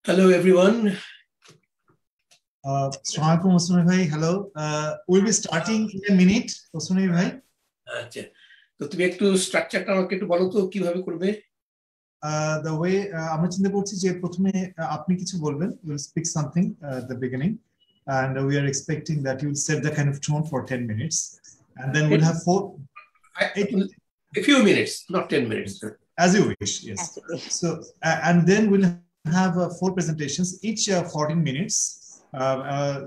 Hello, everyone. Assalamualaikum, Osmani bhai. Hello. We'll be starting in a minute, Osmani bhai. আচ্ছা, তো তুমি একটু স্ট্রাকচারটা আমাকে একটু বলো তো কিভাবে করবে? The way আমরা চিন্তা করছি যে প্রথমে আপনি কিছু বলবেন, you will speak something at the beginning, and we are expecting that you will set the kind of tone for 10 minutes, and then we'll have a few minutes, not 10 minutes. As you wish, yes. So, and then we'll have 4 presentations, each 14 minutes,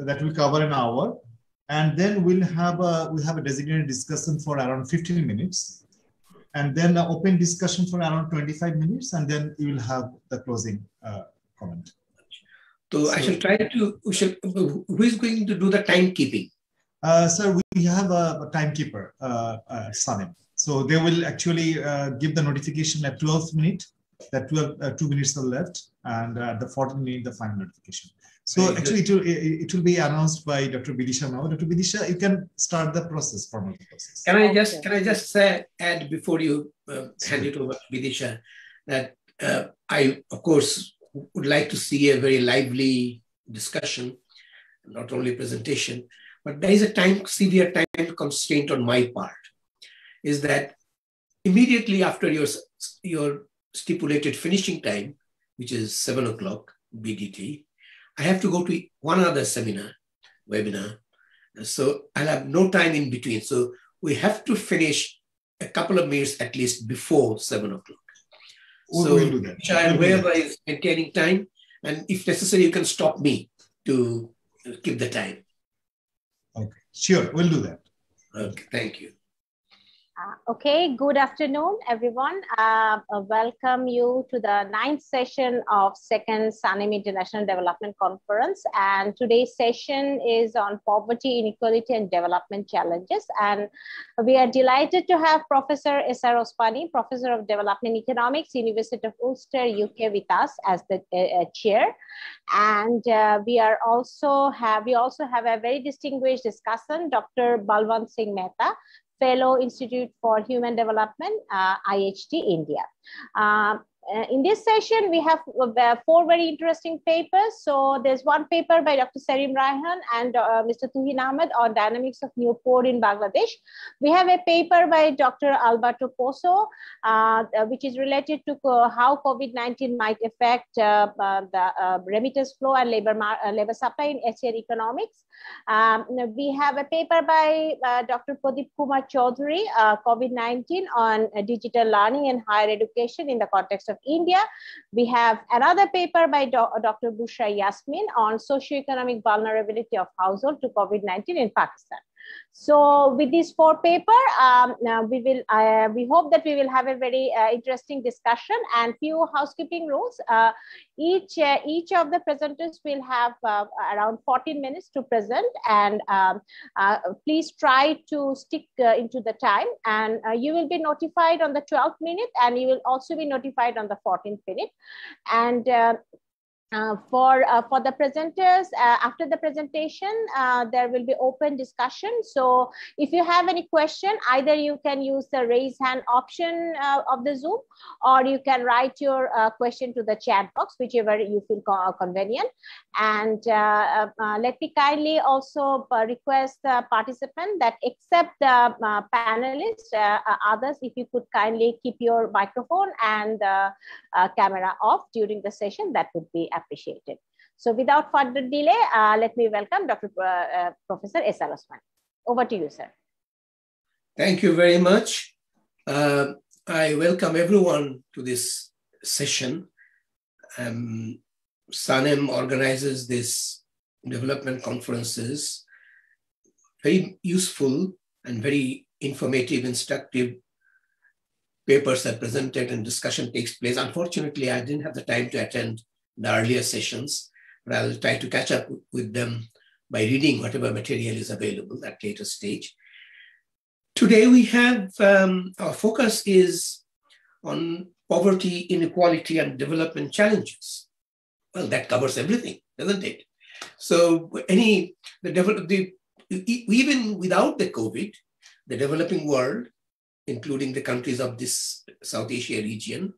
that will cover an hour, and then we'll have a designated discussion for around 15 minutes, and then an open discussion for around 25 minutes, and then you will have the closing comment. So I shall try to. Who is going to do the timekeeping? Sir, we have a timekeeper, Salim. So they will actually give the notification at 12th minute, that 2 minutes are left, and at the 14th minute, the final notification. So actually, it will be announced by Dr. Bidisha now. Dr. Bidisha, you can start the process, formal process. Can I just add before you hand it over to Bidisha that I, of course, would like to see a very lively discussion, not only presentation, but there is a severe time constraint on my part. Is that immediately after your stipulated finishing time, which is 7 o'clock BDT, I have to go to one other webinar. So I'll have no time in between. So we have to finish a couple of minutes at least before 7 o'clock. So we'll do that. Whoever is maintaining time, and if necessary, you can stop me to keep the time. Okay, sure, we'll do that. Okay, thank you. Okay, good afternoon, everyone. Welcome you to the 9th session of 2nd SANIM International Development Conference. And today's session is on poverty, inequality, and development challenges. And we are delighted to have Professor S.R. Ospani, Professor of Development Economics, University of Ulster, UK, with us as the chair. And we also have a very distinguished discussant, Dr. Balwant Singh Mehta, Fellow Institute for Human Development, IHT, India. In this session, we have 4 very interesting papers. So there's one paper by Dr. Sarim Raihan and Mr. Tuhin Ahmed on dynamics of new poor in Bangladesh. We have a paper by Dr. Alberto Pozo, which is related to how COVID-19 might affect the remittance flow and labor supply in Asian economics. We have a paper by Dr. Pradeep Kumar Chaudhary, COVID-19 on digital learning and higher education in the context of India. We have another paper by Dr. Bushra Yasmin on socioeconomic vulnerability of household to COVID-19 in Pakistan. So with these 4 papers, we hope that we will have a very interesting discussion and few housekeeping rules. Each of the presenters will have around 14 minutes to present, and please try to stick into the time, and you will be notified on the 12th minute, and you will also be notified on the 14th minute. And for the presenters, after the presentation, there will be open discussion. So if you have any question, either you can use the raise hand option of the Zoom, or you can write your question to the chat box, whichever you feel convenient. And let me kindly also request the participant that except the panelists, others, if you could kindly keep your microphone and the camera off during the session, that would be appreciated. So without further delay, let me welcome Professor S.R. Ospani. Over to you, sir. Thank you very much. I welcome everyone to this session. SANIM organizes these development conferences. Very useful and very informative, instructive papers are presented and discussion takes place. Unfortunately, I didn't have the time to attend the earlier sessions, but I'll try to catch up with them by reading whatever material is available at later stage. Today we have, our focus is on poverty, inequality, and development challenges. Well, that covers everything, doesn't it? So even without the COVID, the developing world, including the countries of this South Asia region,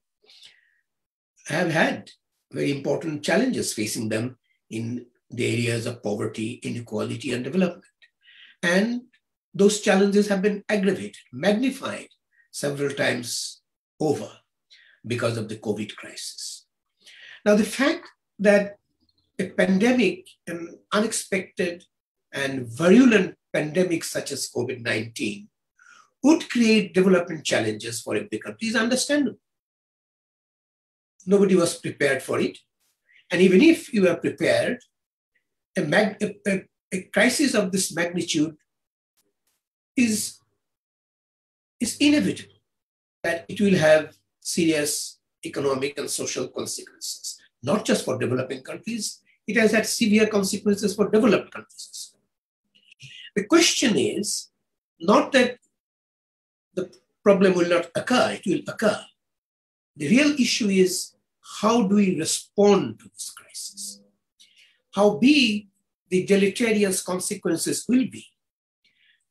have had very important challenges facing them in the areas of poverty, inequality, and development. And those challenges have been aggravated, magnified several times over because of the COVID crisis. Now, the fact that a pandemic, an unexpected and virulent pandemic such as COVID-19, would create development challenges for every country is understandable. Nobody was prepared for it. And even if you are prepared, a crisis of this magnitude is inevitable, that it will have serious economic and social consequences, not just for developing countries, it has had severe consequences for developed countries. The question is not that the problem will not occur, it will occur. The real issue is how do we respond to this crisis? How big the deleterious consequences will be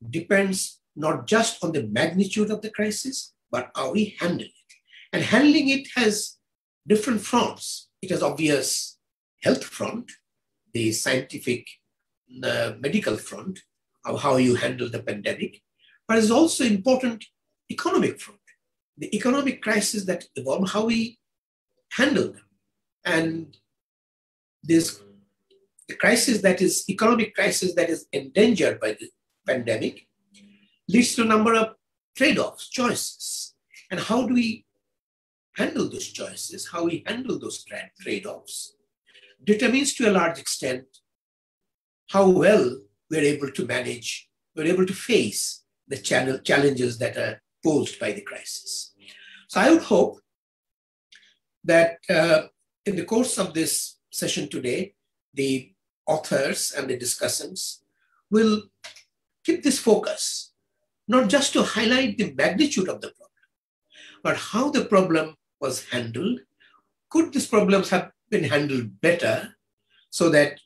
depends not just on the magnitude of the crisis, but how we handle it. And handling it has different fronts. It has obvious health front, the scientific, medical front, of how you handle the pandemic, but it's also important economic front, the economic crisis that evolve, how we handle them. And this, the crisis that is, economic crisis that is endangered by the pandemic leads to a number of trade-offs, choices. And how do we handle those choices, how we handle those trade-offs, determines to a large extent how well we're able to manage, we're able to face the challenges that are posed by the crisis. So I would hope that in the course of this session today, the authors and the discussants will keep this focus, not just to highlight the magnitude of the problem, but how the problem was handled. Could these problems have been handled better so that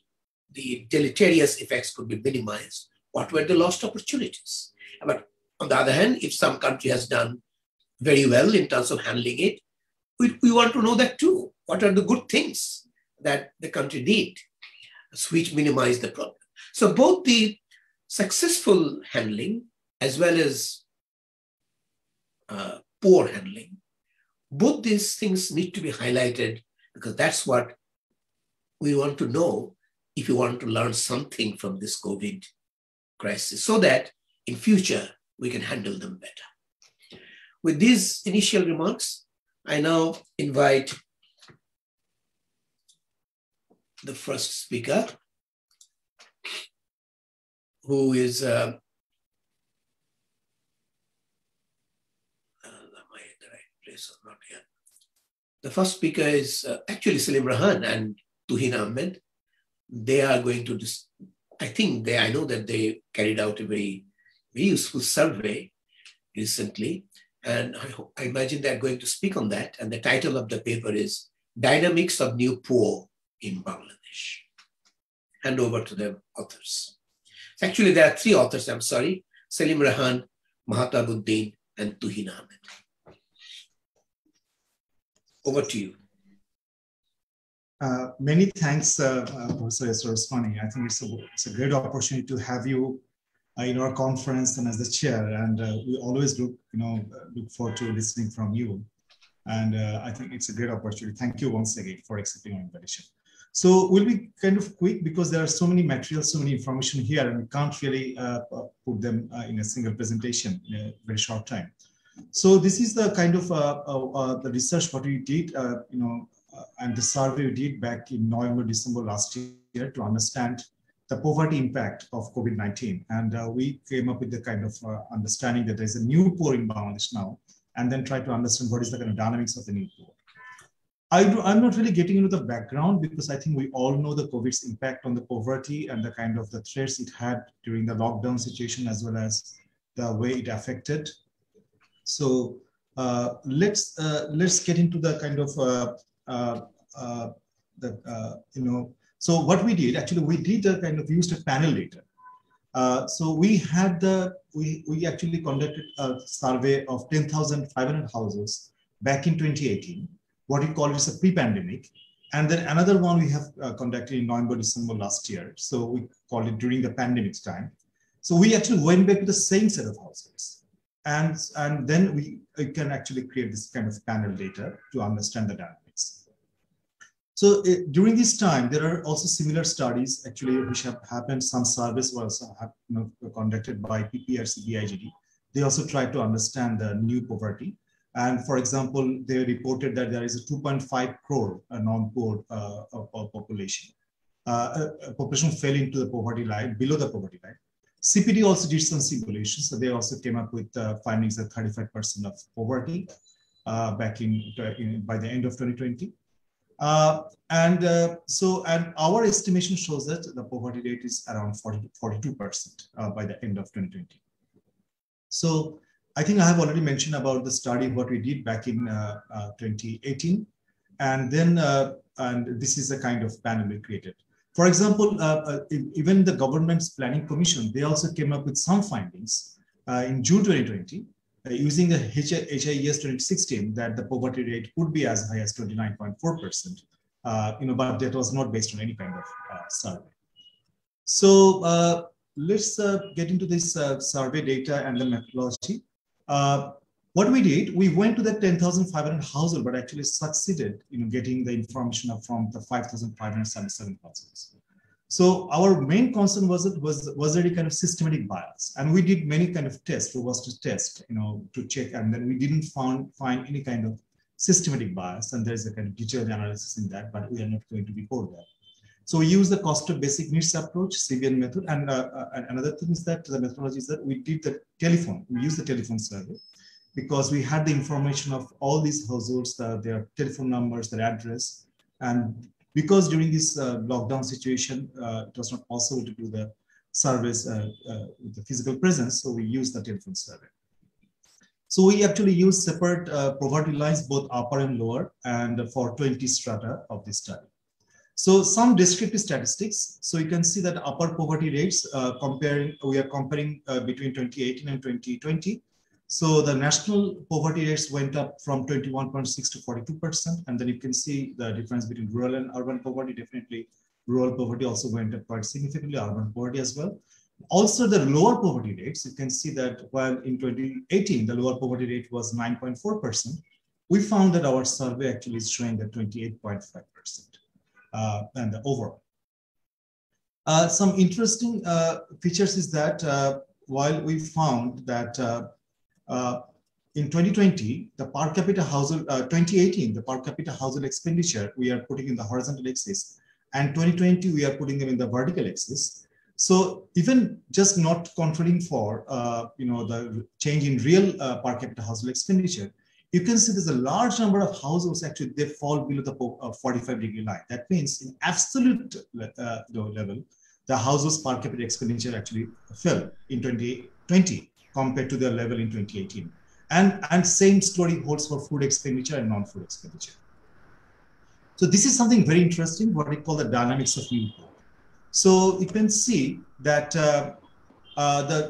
the deleterious effects could be minimized? What were the lost opportunities? But on the other hand, if some country has done very well in terms of handling it, we want to know that too. What are the good things that the country did which minimize the problem? So both the successful handling as well as poor handling, both these things need to be highlighted, because that's what we want to know if you want to learn something from this COVID crisis, so that in future we can handle them better. With these initial remarks, I now invite the first speaker, who is am I in the right place or not here? The first speaker is actually Salim Rahan and Tuhin Ahmed. They are going to, I know that they carried out a very, very useful survey recently, and I imagine they're going to speak on that. And the title of the paper is Dynamics of New Poor in Bangladesh. Hand over to the authors. Actually, there are three authors, I'm sorry, Salim Rahan, Mahatabuddin, and Tuhin Ahmed. Over to you. Many thanks, Professor Yasser Osmani. I think it's a great opportunity to have you in our conference and as the chair, and we always look forward to listening from you. And I think it's a great opportunity. Thank you once again for accepting our invitation. So we'll be kind of quick because there are so many materials, so many information here, and we can't really put them in a single presentation in a very short time. So this is the kind of the research what we did, and the survey we did back in November, December last year to understand the poverty impact of COVID-19. And we came up with the kind of understanding that there's a new poor in Bangladesh now, and then try to understand what is the kind of dynamics of the new poor. I'm not really getting into the background because I think we all know the COVID's impact on the poverty and the kind of the threats it had during the lockdown situation, as well as the way it affected. So let's get into the kind of so what we did, actually, we did a kind of used a panel data. So we had we actually conducted a survey of 10,500 houses back in 2018. What we call is a pre-pandemic. And then another one we have conducted in November, December last year. So we called it during the pandemic time. So we actually went back to the same set of households. And then we can actually create this kind of panel data to understand the dynamics. So during this time, there are also similar studies actually which have happened. Some surveys were also conducted by PPRC, BIGD. They also tried to understand the new poverty. And for example, they reported that there is a 2.5 crore non-poor population. Population fell into the poverty line, below the poverty line. CPD also did some simulations, so they also came up with findings of 35% of poverty back by the end of 2020. And our estimation shows that the poverty rate is around 42% by the end of 2020. So I think I have already mentioned about the study, what we did back in 2018. And then, and this is the kind of panel we created. For example, even the government's planning commission, they also came up with some findings in June 2020, using the HIS 2016, that the poverty rate could be as high as 29.4%, but that was not based on any kind of survey. So let's get into this survey data and the methodology. What we did, we went to the 10,500 household, but actually succeeded in getting the information from the 5,577 households. So our main concern was there a kind of systematic bias, and we did many kind of tests, robust tests, to check, and then we didn't find any kind of systematic bias, and there's a kind of detailed analysis in that, but we are not going to report that. So we use the cost of basic needs approach, CBN method, and another thing is that the methodology is that we did the telephone, we used the telephone survey, because we had the information of all these households, their telephone numbers, their address. And because during this lockdown situation, it was not possible to do the surveys with the physical presence, so we used the telephone survey. So we actually used separate poverty lines, both upper and lower, and for 20 strata of this study. So some descriptive statistics. So you can see that upper poverty rates, we are comparing between 2018 and 2020. So the national poverty rates went up from 21.6 to 42%. And then you can see the difference between rural and urban poverty. Definitely rural poverty also went up quite significantly, urban poverty as well. Also the lower poverty rates, you can see that while in 2018, the lower poverty rate was 9.4%, we found that our survey actually is showing that 28.5% and the overall. Some interesting features is that while we found that in 2020, the per capita household, 2018, the per capita household expenditure, we are putting in the horizontal axis, and 2020, we are putting them in the vertical axis. So even just not controlling for, the change in real per capita household expenditure, you can see there's a large number of households actually, they fall below the 45-degree line. That means in absolute level, the households per capita expenditure actually fell in 2020 compared to their level in 2018. And same story holds for food expenditure and non-food expenditure. So this is something very interesting, what we call the dynamics of new poor. So you can see that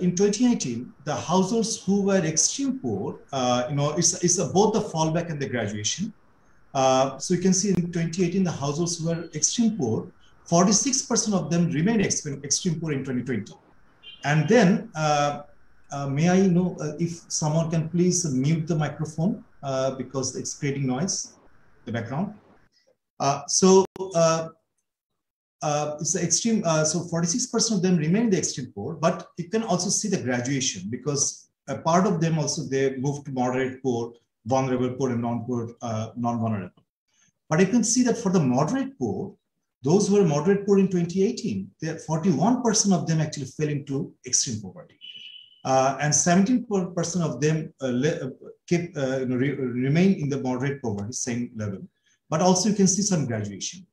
in 2018, the households who were extreme poor, it's both the fallback and the graduation. So you can see in 2018, the households who were extreme poor, 46% of them remained extreme poor in 2020. And then, may I know if someone can please mute the microphone because it's creating noise, the background. It's the extreme, so 46% of them remain the extreme poor, but you can also see the graduation because a part of them also, they moved to moderate poor, vulnerable poor, and non-poor, non-vulnerable. But you can see that for the moderate poor, those who were moderate poor in 2018, 41% of them actually fell into extreme poverty. And 17% of them remain in the moderate poverty, same level. But also you can see some graduation.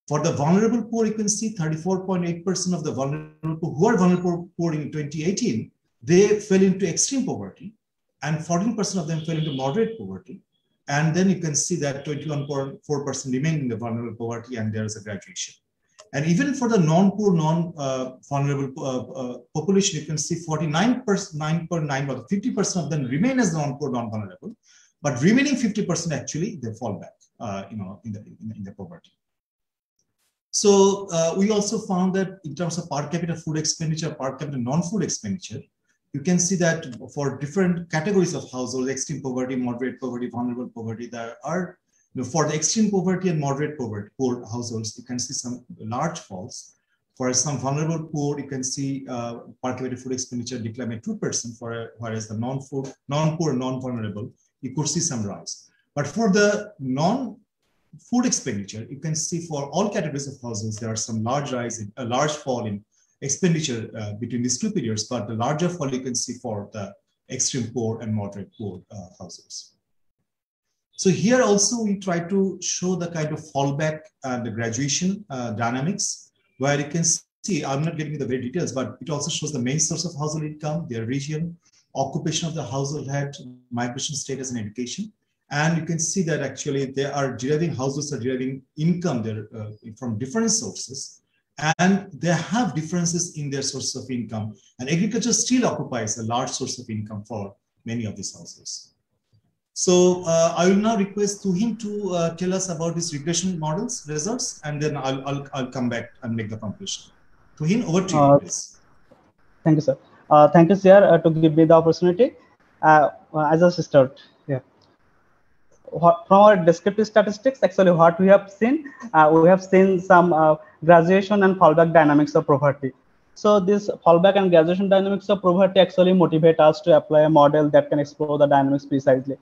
For the vulnerable poor, you can see 34.8% of the vulnerable poor who are vulnerable poor in 2018, they fell into extreme poverty, and 14% of them fell into moderate poverty. And then you can see that 21.4% remain in the vulnerable poverty, and there is a graduation. And even for the non-poor, non-vulnerable population, you can see 49%, 9.9, or 50% of them remain as non-poor, non-vulnerable, but remaining 50% actually they fall back, in the poverty. So we also found that in terms of per capita food expenditure, per capita non-food expenditure, you can see that for different categories of households, extreme poverty, moderate poverty, vulnerable poverty, there are, for the extreme poverty and moderate poverty, poor households, you can see some large falls. For some vulnerable poor, you can see per capita food expenditure decline by 2%, whereas the non-poor, non-vulnerable, you could see some rise. But for the non-food expenditure, you can see for all categories of households, there are some large rise, a large fall in expenditure between these two periods, but the larger fall you can see for the extreme poor and moderate poor households. So here also we try to show the kind of fallback and the graduation dynamics, where you can see, I'm not getting into the very details, but it also shows the main source of household income, their region, occupation of the household head, migration status and education. And you can see that actually households are deriving income there from different sources, and they have differences in their source of income. And agriculture still occupies a large source of income for many of these households. So I will now request Tuhin to tell us about these regression models results, and then I'll come back and make the conclusion. Tuhin, over to you, please. Thank you, sir. Thank you, sir, to give me the opportunity. As a start, yeah. From our descriptive statistics, actually what we have seen some graduation and fallback dynamics of poverty. So this fallback and graduation dynamics of poverty actually motivate us to apply a model that can explore the dynamics precisely.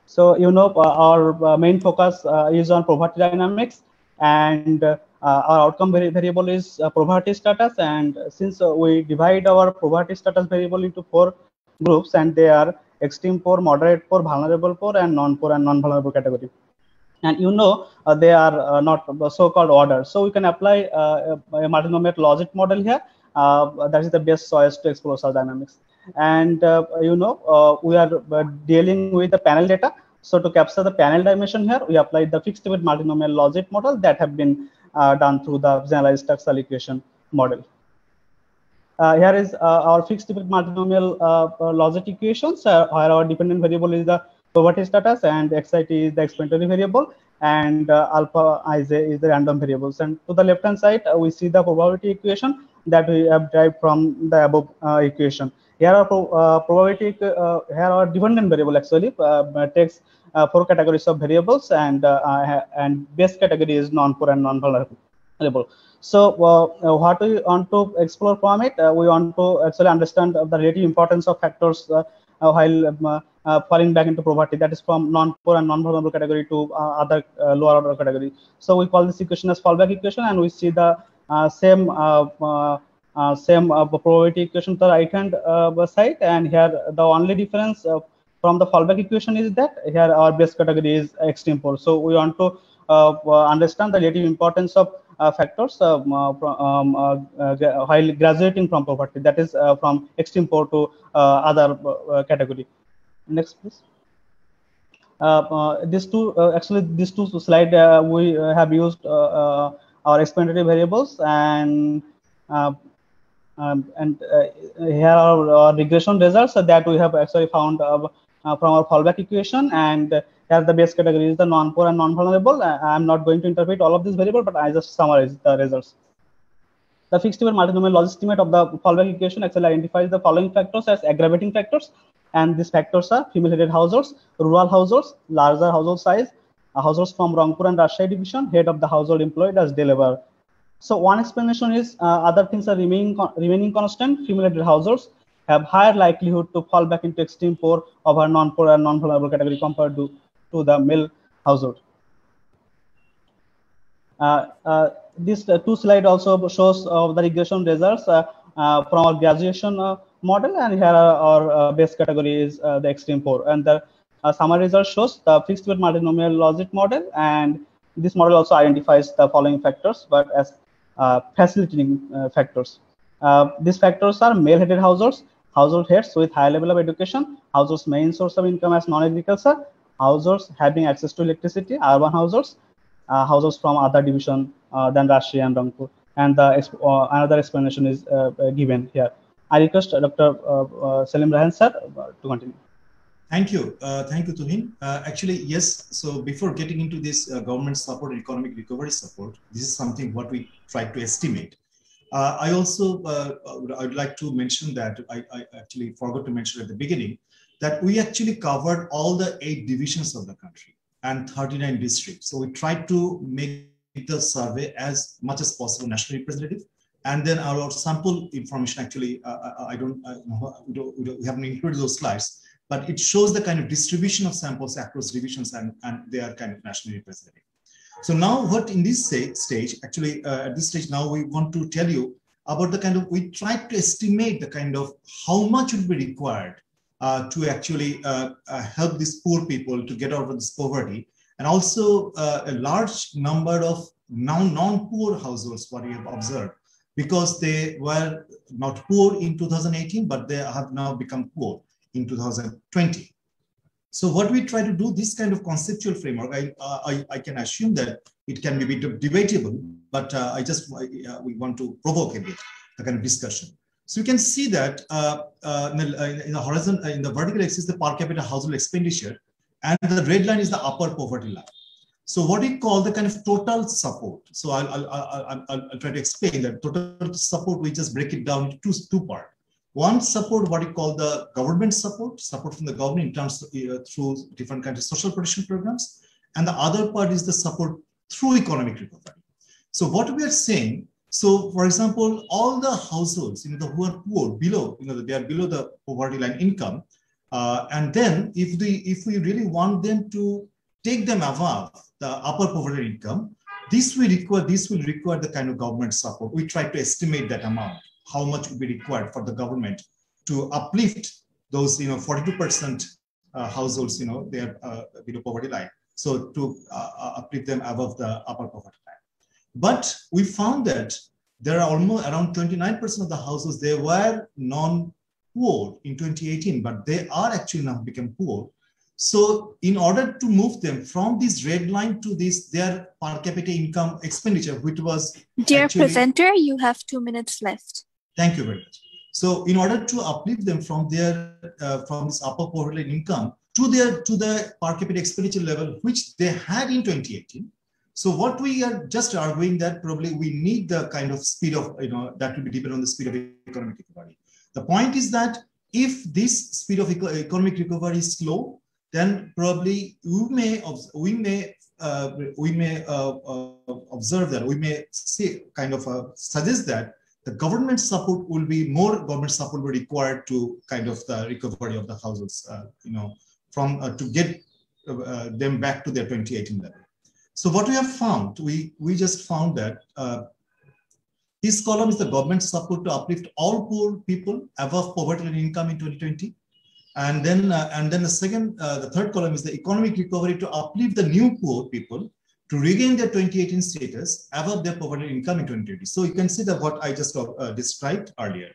So, our main focus is on poverty dynamics, and our outcome variable is poverty status. And since we divide our poverty status variable into 4 groups, and they are extreme poor, moderate poor, vulnerable poor, and non-poor and non-vulnerable category. And they are not so-called order. So we can apply a multinomial logic model here. That is the best choice to explore such dynamics. And we are dealing with the panel data. So to capture the panel dimension here, we applied the fixed with multinomial logic model that have been done through the generalized structural equation model. Here is our fixed with multinomial logic equations, where our dependent variable is the poverty status, and xit is the explanatory variable, and alpha ij is the random variables. And to the left hand side, we see the probability equation that we have derived from the above equation. Here our probability, here our dependent variable actually takes 4 categories of variables, and base category is non-poor and non-vulnerable. So what we want to explore from it, we want to actually understand the relative importance of factors while falling back into poverty, that is from non-poor and non-vulnerable category to other lower order category. So we call this equation as fallback equation, and we see the same probability equation to the right hand side. And here the only difference from the fallback equation is that here our base category is extreme poor. So we want to understand the relative importance of factors while graduating from poverty, that is from extreme poor to other category. Next, please. These two slide we have used our explanatory variables, and here are our regression results that we have actually found from our fallback equation. And here the base category is the non-poor and non-vulnerable. I am not going to interpret all of these variables, but I just summarize the results. The fixed with multinomial logic estimate of the fallback equation actually identifies the following factors as aggravating factors. And these factors are female-headed households, rural households, larger household size, households from Rangpur and Rajshahi division, head of the household employed as day laborer. So one explanation is other things are remaining constant. Female-headed households have higher likelihood to fall back into extreme poor over non-poor and non-vulnerable category compared to the male household. This 2 slide also shows the regression results from our graduation model, and here our base category is the extreme poor. And the summary result shows the fixed with multinomial logic model, and this model also identifies the following factors, but as facilitating factors. These factors are male-headed households, household heads with high level of education, households main source of income as non-agriculture, households having access to electricity, urban households, households from other division than Rajshahi and Rangpur. And the another explanation is given here. I request Dr. Salim Rahan sir to continue. Thank you, Tuhin. Actually, yes. So before getting into this government support, economic recovery support, this is something what we try to estimate. I also I'd like to mention that I actually forgot to mention at the beginning that we actually covered all the 8 divisions of the country and 39 districts. So we tried to make the survey as much as possible nationally representative. And then our sample information actually, we haven't included those slides, but it shows the kind of distribution of samples across divisions and they are kind of nationally representative. So now what in this stage, actually at this stage now we want to tell you about the kind of, we tried to estimate the kind of how much would be required to actually help these poor people to get out of this poverty. And also a large number of non-poor households, what we have observed, because they were not poor in 2018, but they have now become poor in 2020. So what we try to do, this kind of conceptual framework, I can assume that it can be a bit debatable, but we want to provoke a bit the kind of discussion. So you can see that in the horizon, in the vertical axis, the per capita household expenditure, and the red line is the upper poverty line. So what we call the kind of total support. So I'll try to explain that total support. We just break it down into two parts. One support, what we call the government support from the government in terms of through different kinds of social protection programs, and the other part is the support through economic recovery. So what we are saying, so for example, all the households who are poor below, they are below the poverty line income, and then if we really want them to take them above the upper poverty income, this will require the kind of government support. We try to estimate that amount, how much would be required for the government to uplift those 42% households, they are below poverty line. So to uplift them above the upper poverty line. But we found that there are almost around 29% of the households, they were non-poor in 2018, but they are actually now become poor. So in order to move them from this red line to their per capita income expenditure, which was Dear presenter, you have 2 minutes left. Thank you very much. So in order to uplift them from this upper poverty income to the per capita expenditure level, which they had in 2018. So what we are just arguing that probably we need the kind of speed of, that will be dependent on the speed of economic recovery. The point is that if this speed of economic recovery is slow, then probably we may observe that, we may say suggest that the government support will be required to kind of the recovery of the households, to get them back to their 2018 level. So what we have found, we just found that this column is the government support to uplift all poor people above poverty line income in 2020. And then the third column is the economic recovery to uplift the new poor people to regain their 2018 status above their poverty income in 2020. So you can see that what I just described earlier.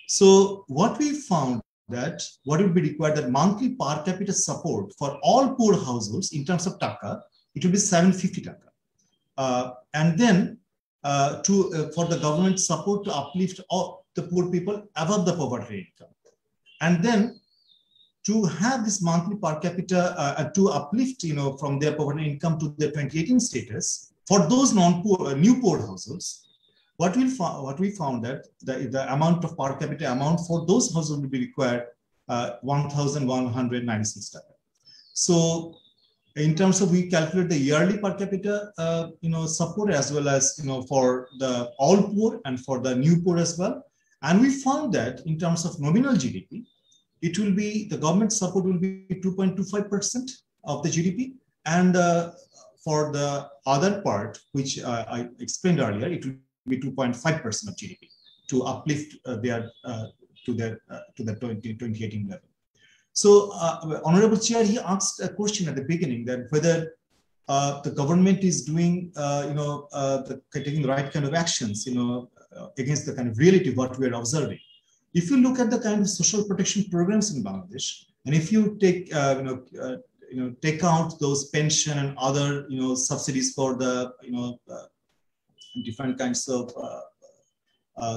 So what we found that what would be required, that monthly per capita support for all poor households in terms of taka, it will be 750 taka. And then for the government support to uplift all the poor people above the poverty income. And then to have this monthly per capita to uplift, from their poverty income to their 2018 status for those new poor households, what we found that the amount of per capita amount for those households will be required 1,196 taka. So in terms of, we calculate the yearly per capita, support as well as, for the all poor and for the new poor as well. And we found that in terms of nominal GDP, it will be, the government support will be 2.25% of the GDP. And for the other part, which I explained earlier, it will be 2.5% of GDP to uplift their to the 2018 level. So Honorable Chair, he asked a question at the beginning that whether the government is doing, taking the right kind of actions, against the kind of reality what we are observing. If you look at the kind of social protection programs in Bangladesh, and if you take, take out those pension and other, subsidies for the, different kinds of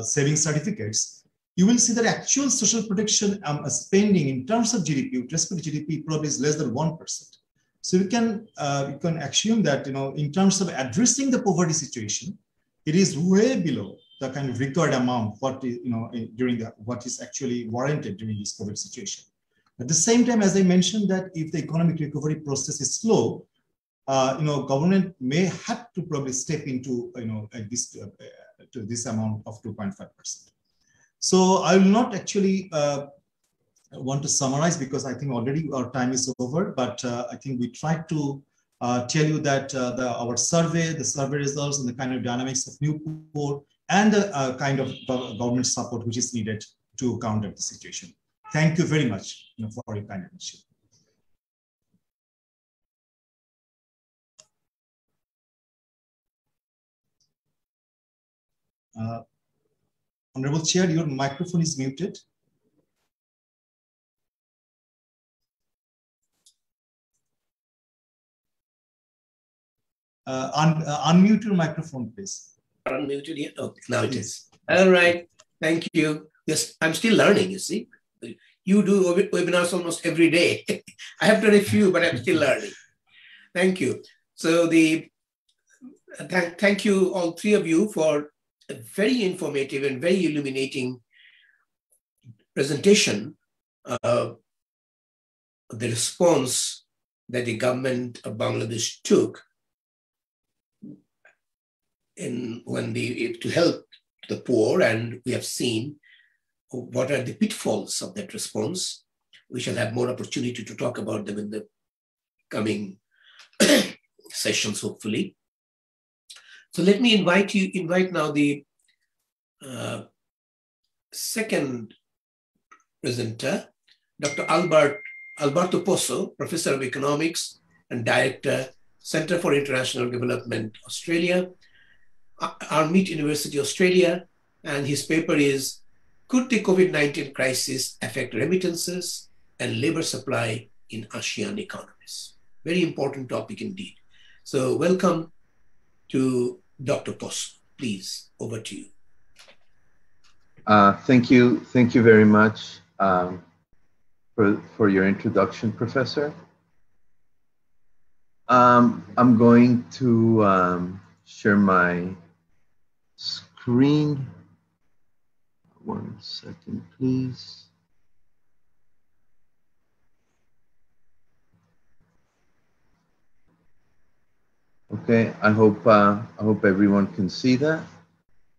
saving certificates, you will see that actual social protection spending in terms of GDP, with respect to GDP, probably is less than 1%. So you can assume that, in terms of addressing the poverty situation, it is way below the kind of required amount what is, what is actually warranted during this COVID situation. At the same time, as I mentioned, that if the economic recovery process is slow, government may have to probably step into, to this amount of 2.5%. So I will not actually want to summarize because I think already our time is over, but I think we tried to tell you that our survey, the survey results and the kind of dynamics of new poor and the kind of government support which is needed to counter the situation. Thank you very much for your kind attention. Honorable Chair, your microphone is muted. Unmute your microphone, please. Unmuted yet? Oh, now it is. All right. Thank you. Yes, I'm still learning, you see. You do webinars almost every day. I have done a few, but I'm still learning. Thank you. So thank you, all three of you, for a very informative and very illuminating presentation of the response that the government of Bangladesh took to help the poor, and we have seen what are the pitfalls of that response. We shall have more opportunity to talk about them in the coming sessions, hopefully. So let me invite now the second presenter, Dr. Alberto Pozo, Professor of Economics and Director, Center for International Development, Australia, Armit University, Australia, and his paper is, Could the COVID-19 crisis affect remittances and labor supply in ASEAN economies? Very important topic indeed. So welcome to Dr. Pozo. Please, over to you. Thank you very much for your introduction, Professor. I'm going to share my screen. 1 second, please. Okay, I hope everyone can see that.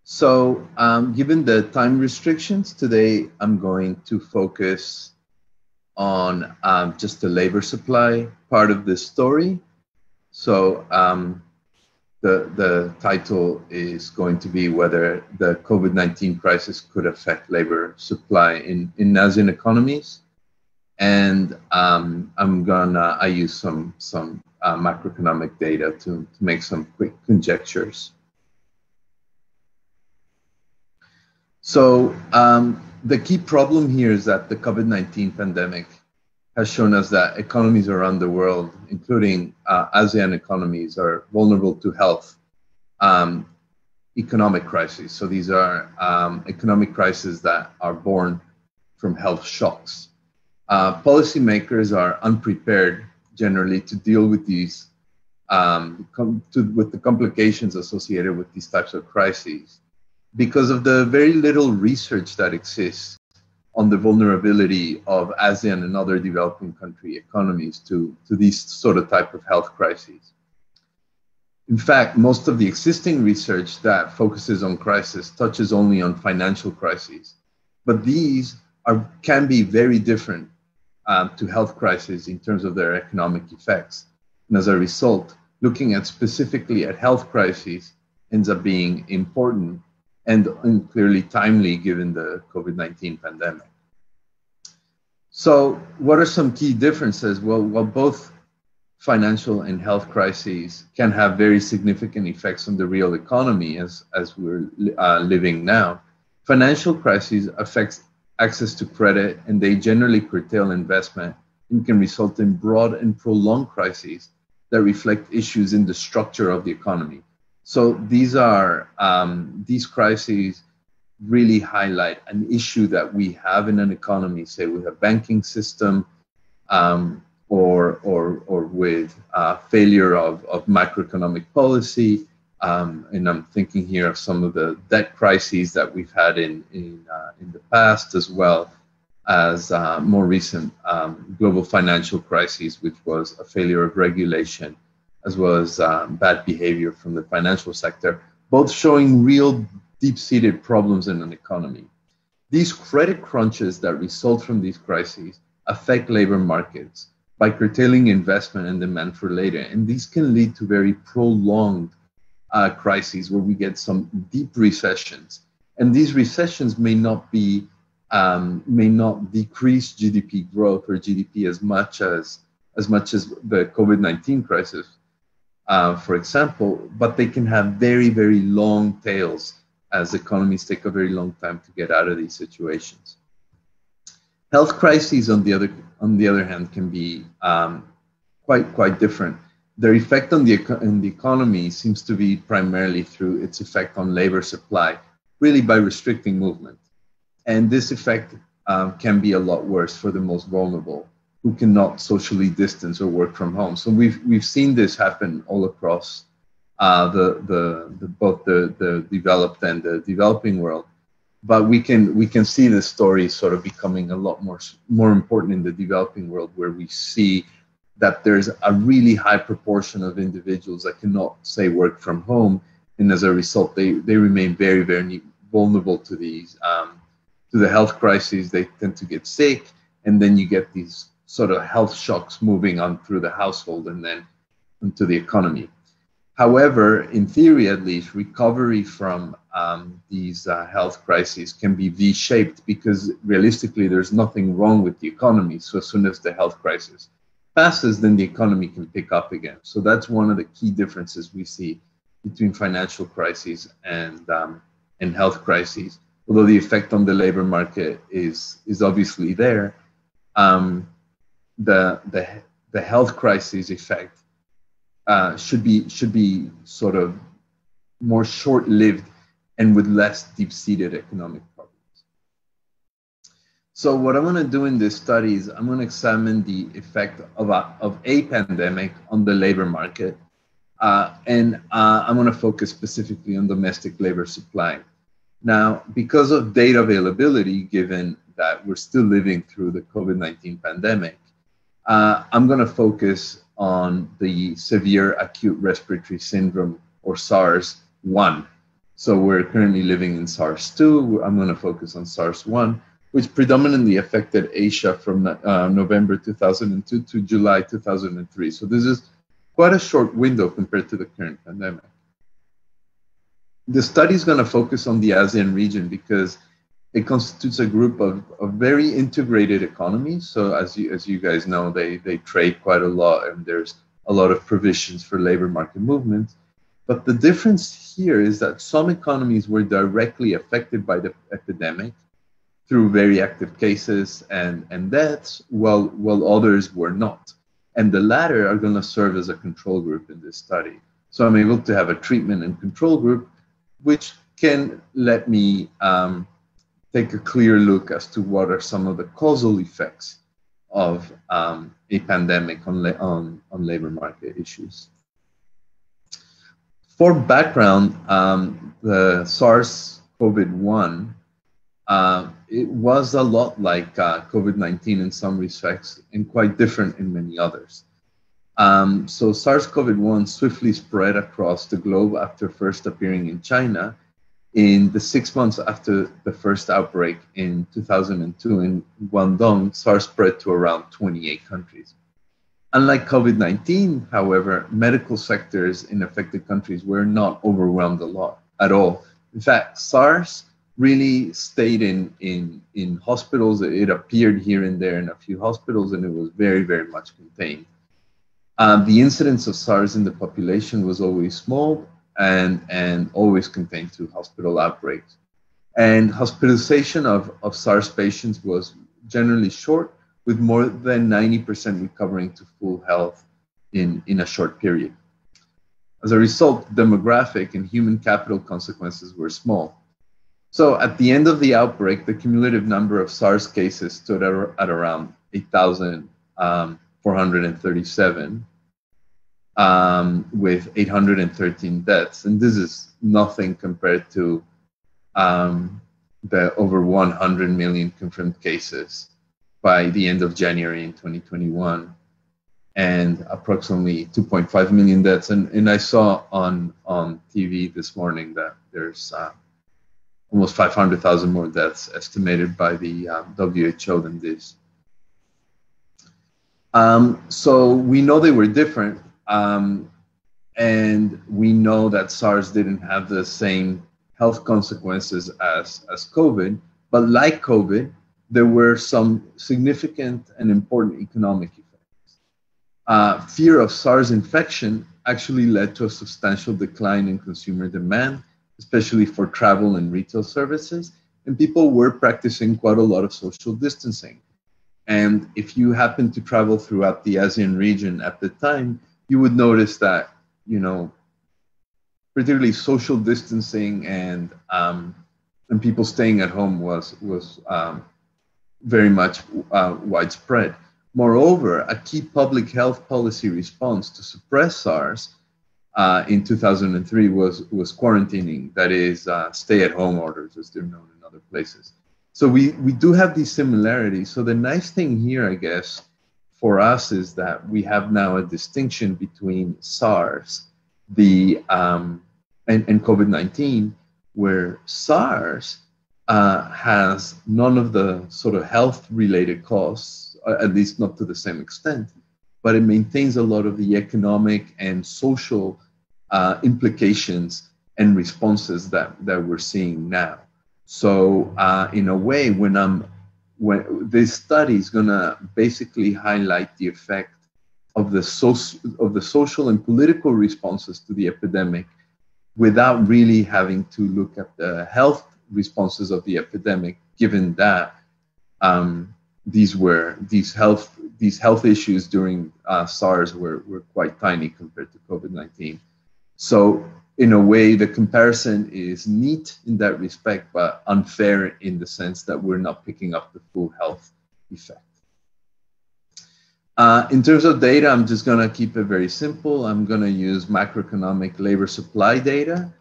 So, given the time restrictions today, I'm going to focus on just the labor supply part of this story. So, the title is going to be whether the COVID-19 crisis could affect labor supply in ASEAN economies. And I use some macroeconomic data to make some quick conjectures. So the key problem here is that the COVID-19 pandemic has shown us that economies around the world, including ASEAN economies, are vulnerable to health economic crises. So these are economic crises that are born from health shocks. Policymakers are unprepared generally to deal with these, with the complications associated with these types of crises because of the very little research that exists on the vulnerability of ASEAN and other developing country economies to these sort of type of health crises. In fact, most of the existing research that focuses on crisis touches only on financial crises, but these can be very different to health crises in terms of their economic effects. And as a result, looking specifically at health crises ends up being important and clearly timely given the COVID-19 pandemic. So what are some key differences? Well, while both financial and health crises can have very significant effects on the real economy as we're living now, financial crises affect access to credit, and they generally curtail investment and can result in broad and prolonged crises that reflect issues in the structure of the economy. So these crises really highlight an issue that we have in an economy, say with a banking system, or with failure of macroeconomic policy. And I'm thinking here of some of the debt crises that we've had in the past, as well as more recent global financial crises, which was a failure of regulation, as well as bad behavior from the financial sector, both showing real deep-seated problems in an economy. These credit crunches that result from these crises affect labor markets by curtailing investment and demand for labor. And these can lead to very prolonged crises where we get some deep recessions. And these recessions may not decrease GDP growth or GDP as much as the COVID-19 crisis, for example, but they can have very, very long tails as economies take a very long time to get out of these situations. Health crises, on the other hand, can be quite different. Their effect on the economy seems to be primarily through its effect on labor supply, really by restricting movement. And this effect can be a lot worse for the most vulnerable, who cannot socially distance or work from home. So we've seen this happen all across both the developed and the developing world. But we can see this story sort of becoming a lot more important in the developing world, where we see that there's a really high proportion of individuals that cannot, say, work from home, and as a result, they remain very, very vulnerable to these to the health crises. They tend to get sick, and then you get these sort of health shocks moving on through the household and then into the economy. However, in theory at least, recovery from these health crises can be V-shaped, because realistically there's nothing wrong with the economy. So as soon as the health crisis passes, then the economy can pick up again. So that's one of the key differences we see between financial crises and health crises. Although the effect on the labor market is obviously there, the health crisis effect should be sort of more short-lived and with less deep-seated economic problems. So what I'm going to do in this study is I'm going to examine the effect of a pandemic on the labor market, and I'm going to focus specifically on domestic labor supply. Now, because of data availability, given that we're still living through the COVID-19 pandemic, I'm going to focus on the severe acute respiratory syndrome, or SARS-1. So we're currently living in SARS-2. I'm going to focus on SARS-1, which predominantly affected Asia from November 2002 to July 2003. So this is quite a short window compared to the current pandemic. The study is going to focus on the ASEAN region because it constitutes a group of very integrated economies. So as you guys know, they trade quite a lot, and there's a lot of provisions for labor market movement. But the difference here is that some economies were directly affected by the epidemic through very active cases and deaths, while others were not. And the latter are going to serve as a control group in this study. So I'm able to have a treatment and control group, which can let me take a clear look as to what are some of the causal effects of a pandemic on labor market issues. For background, the SARS-CoV-1, it was a lot like COVID-19 in some respects, and quite different in many others. So SARS-CoV-1 swiftly spread across the globe after first appearing in China. In the 6 months after the first outbreak in 2002 in Guangdong, SARS spread to around 28 countries. Unlike COVID-19, however, medical sectors in affected countries were not overwhelmed at all. In fact, SARS really stayed in hospitals. It appeared here and there in a few hospitals, and it was very, very much contained. The incidence of SARS in the population was always small and always contained to hospital outbreaks. And hospitalization of SARS patients was generally short, with more than 90% recovering to full health in a short period. As a result, demographic and human capital consequences were small. So at the end of the outbreak, the cumulative number of SARS cases stood at around 8,437, with 813 deaths. And this is nothing compared to the over 100 million confirmed cases by the end of January in 2021, and approximately 2.5 million deaths. And I saw on TV this morning that there's almost 500,000 more deaths estimated by the WHO than this. So we know they were different, and we know that SARS didn't have the same health consequences as COVID, but like COVID, there were some significant and important economic effects. Fear of SARS infection actually led to a substantial decline in consumer demand, especially for travel and retail services, and people were practicing quite a lot of social distancing. And if you happen to travel throughout the ASEAN region at the time, you would notice that, you know, particularly social distancing and people staying at home was very much widespread. Moreover, a key public health policy response to suppress SARS in 2003 was quarantining, that is, stay-at-home orders, as they're known in other places. So we do have these similarities. So the nice thing here, I guess, for us is that we have now a distinction between SARS and COVID-19, where SARS has none of the sort of health-related costs, at least not to the same extent, but it maintains a lot of the economic and social implications and responses that we're seeing now. So in a way, when this study is going to basically highlight the effect of the social and political responses to the epidemic, without really having to look at the health responses of the epidemic, given that these health issues during SARS were quite tiny compared to COVID-19. So in a way, the comparison is neat in that respect, but unfair in the sense that we're not picking up the full health effect. In terms of data, I'm just going to keep it very simple. I'm going to use macroeconomic labor supply data,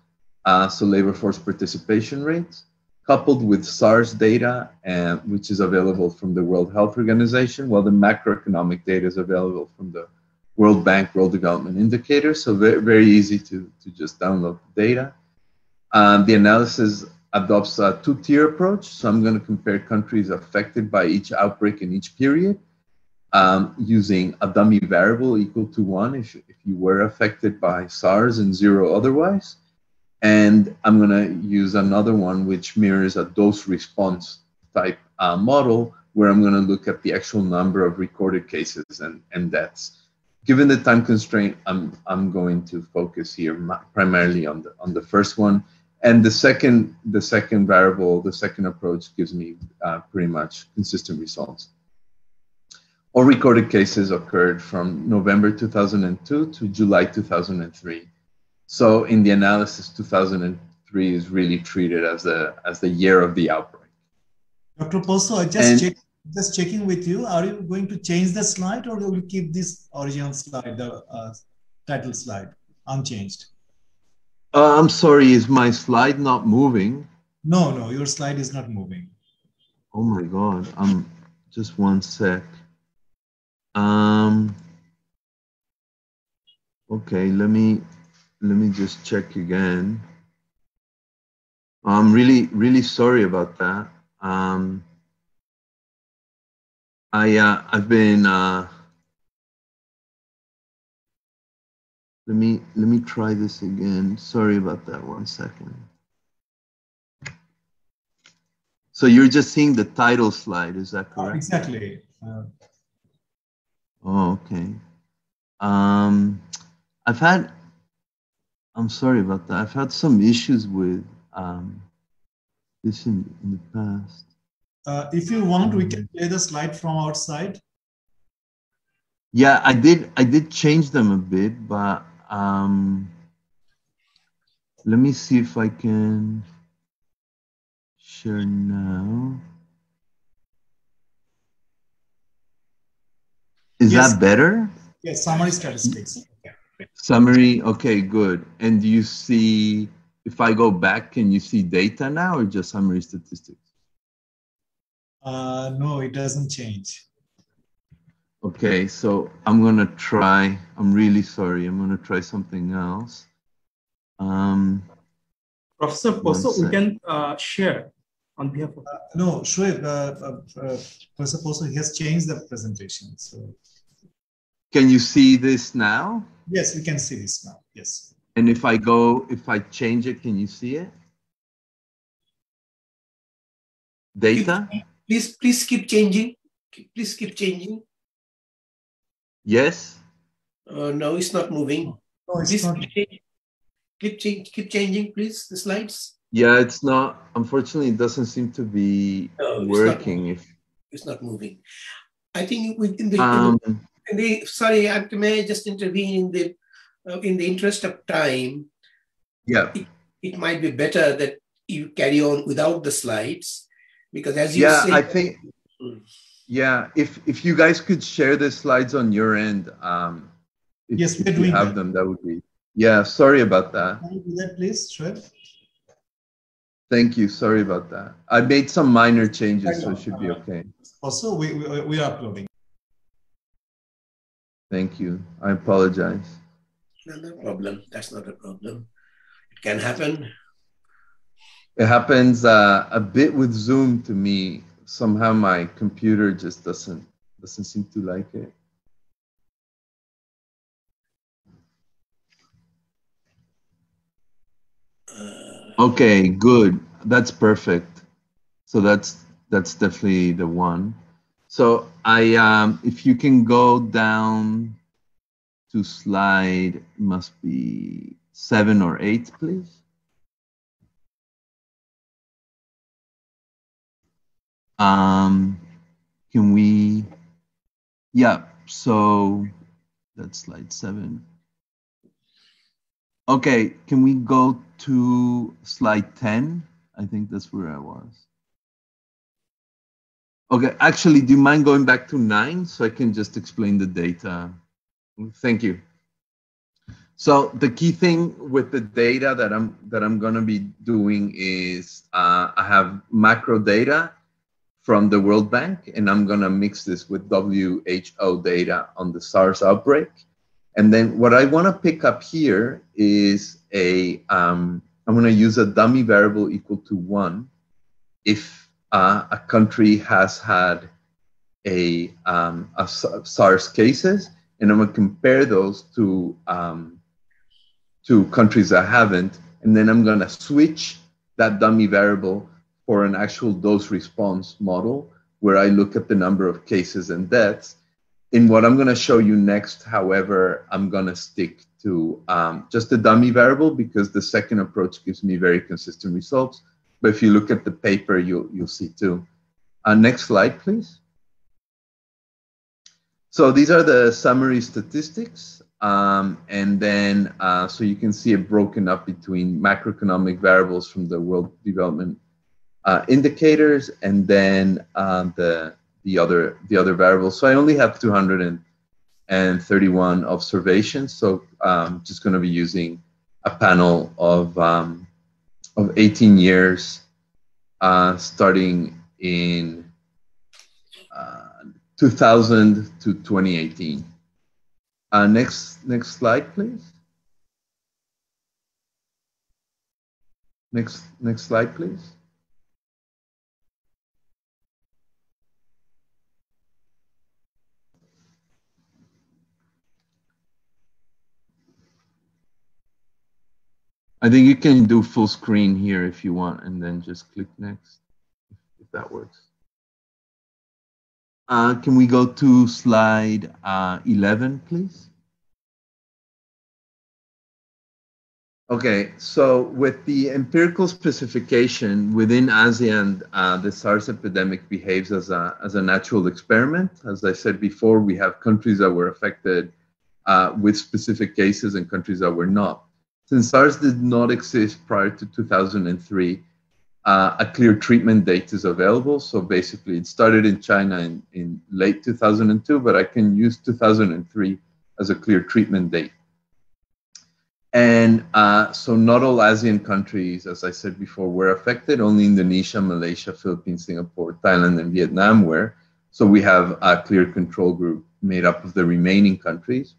so labor force participation rates, coupled with SARS data, which is available from the World Health Organization, while the macroeconomic data is available from the World Bank World Development Indicators, so very, very easy to just download the data. The analysis adopts a two-tier approach, so I'm going to compare countries affected by each outbreak in each period, using a dummy variable equal to 1 if you were affected by SARS and 0 otherwise. And I'm going to use another one which mirrors a dose response type model, where I'm going to look at the actual number of recorded cases and deaths. Given the time constraint, I'm going to focus here primarily on the first one. And the second variable, the second approach, gives me pretty much consistent results. All recorded cases occurred from November 2002 to July 2003. So in the analysis, 2003 is really treated as the year of the outbreak. Dr. Poso, just checking with you, are you going to change the slide, or will you keep this original slide, the title slide, unchanged? I'm sorry, is my slide not moving? No, your slide is not moving. Oh my God, just one sec. Okay, let me just check again. I'm really sorry about that. I've been let me try this again. Sorry about that, 1 second. So you're just seeing the title slide, is that correct? Exactly. Oh, okay. I'm sorry about that. I've had some issues with this in the past. If you want, we can play the slide from outside. Yeah, I did change them a bit, but let me see if I can. share now. Is Yes. that better? Yes, summary statistics. Summary, okay, good. And do you see, if I go back, can you see data now or just summary statistics? No, it doesn't change. Okay, so I'm gonna try, I'm really sorry, I'm gonna try something else. Professor Poso, we can share on behalf of... No, Shoaib, Professor Poso, he has changed the presentation. So. Can you see this now? Yes, we can see this now, yes. And if I change it, can you see it? Data? Please keep changing. Please keep changing. Yes? No, it's not moving. No, it's please not. Keep changing, please, the slides. Yeah, it's not, unfortunately, it doesn't seem to be working. It's not moving. I think sorry, may I just intervene in the interest of time? Yeah. It might be better that you carry on without the slides, because as you say, I think, yeah, if you guys could share the slides on your end, yes, if you have them, that would be, yeah, sorry about that. Can you do that, please, Shoaib? Thank you, sorry about that. I made some minor changes, so it should be okay. Also, we are uploading. Thank you, I apologize. No problem, that's not a problem. It can happen. It happens a bit with Zoom to me. Somehow my computer just doesn't seem to like it. Okay, good. That's perfect. So that's definitely the one. So if you can go down to slide, must be 7 or 8, please. Can we, yeah, so that's slide 7. Okay, can we go to slide 10? I think that's where I was. Okay, actually, do you mind going back to 9 so I can just explain the data? Thank you. So the key thing with the data that I'm gonna be doing is I have macro data from the World Bank, and I'm gonna mix this with WHO data on the SARS outbreak. And then what I wanna pick up here is I'm gonna use a dummy variable equal to 1 if a country has had a SARS cases, and I'm gonna compare those to countries that haven't, and then I'm gonna switch that dummy variable for an actual dose response model where I look at the number of cases and deaths. In what I'm gonna show you next, however, I'm gonna stick to just the dummy variable because the second approach gives me very consistent results. But if you look at the paper, you'll see too. Next slide, please. So these are the summary statistics. And then, so you can see it broken up between macroeconomic variables from the World Development Indicators, and then the other variables. So I only have 231 observations. So I'm just going to be using a panel of 18 years, starting in 2000 to 2018. Next slide, please. Next slide, please. I think you can do full screen here if you want, and then just click next, if that works. Can we go to slide 11, please? Okay, so with the empirical specification within ASEAN, the SARS epidemic behaves as a natural experiment. As I said before, we have countries that were affected with specific cases and countries that were not. Since SARS did not exist prior to 2003, a clear treatment date is available. So basically, it started in China in late 2002, but I can use 2003 as a clear treatment date. And so not all ASEAN countries, as I said before, were affected. Only Indonesia, Malaysia, Philippines, Singapore, Thailand, and Vietnam were. So we have a clear control group made up of the remaining countries.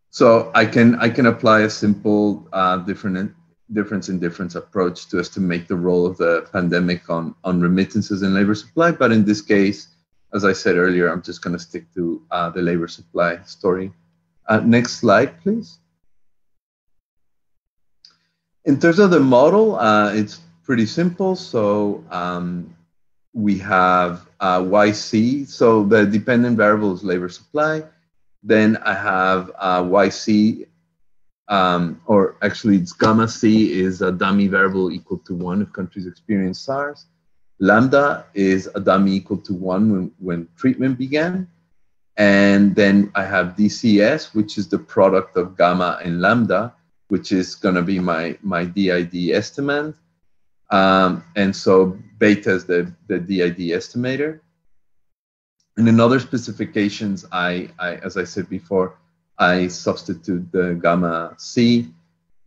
So I can apply a simple difference in difference approach to estimate the role of the pandemic on remittances and labor supply. But in this case, as I said earlier, I'm just going to stick to the labor supply story. Next slide, please. In terms of the model, it's pretty simple. So we have YC. So the dependent variable is labor supply. Then I have YC, or actually it's gamma C is a dummy variable equal to 1 if countries experience SARS. Lambda is a dummy equal to 1 when treatment began. And then I have DCS, which is the product of gamma and lambda, which is going to be my DID estimate. And so beta is the DID estimator. And in other specifications, I as I said before, I substitute the gamma C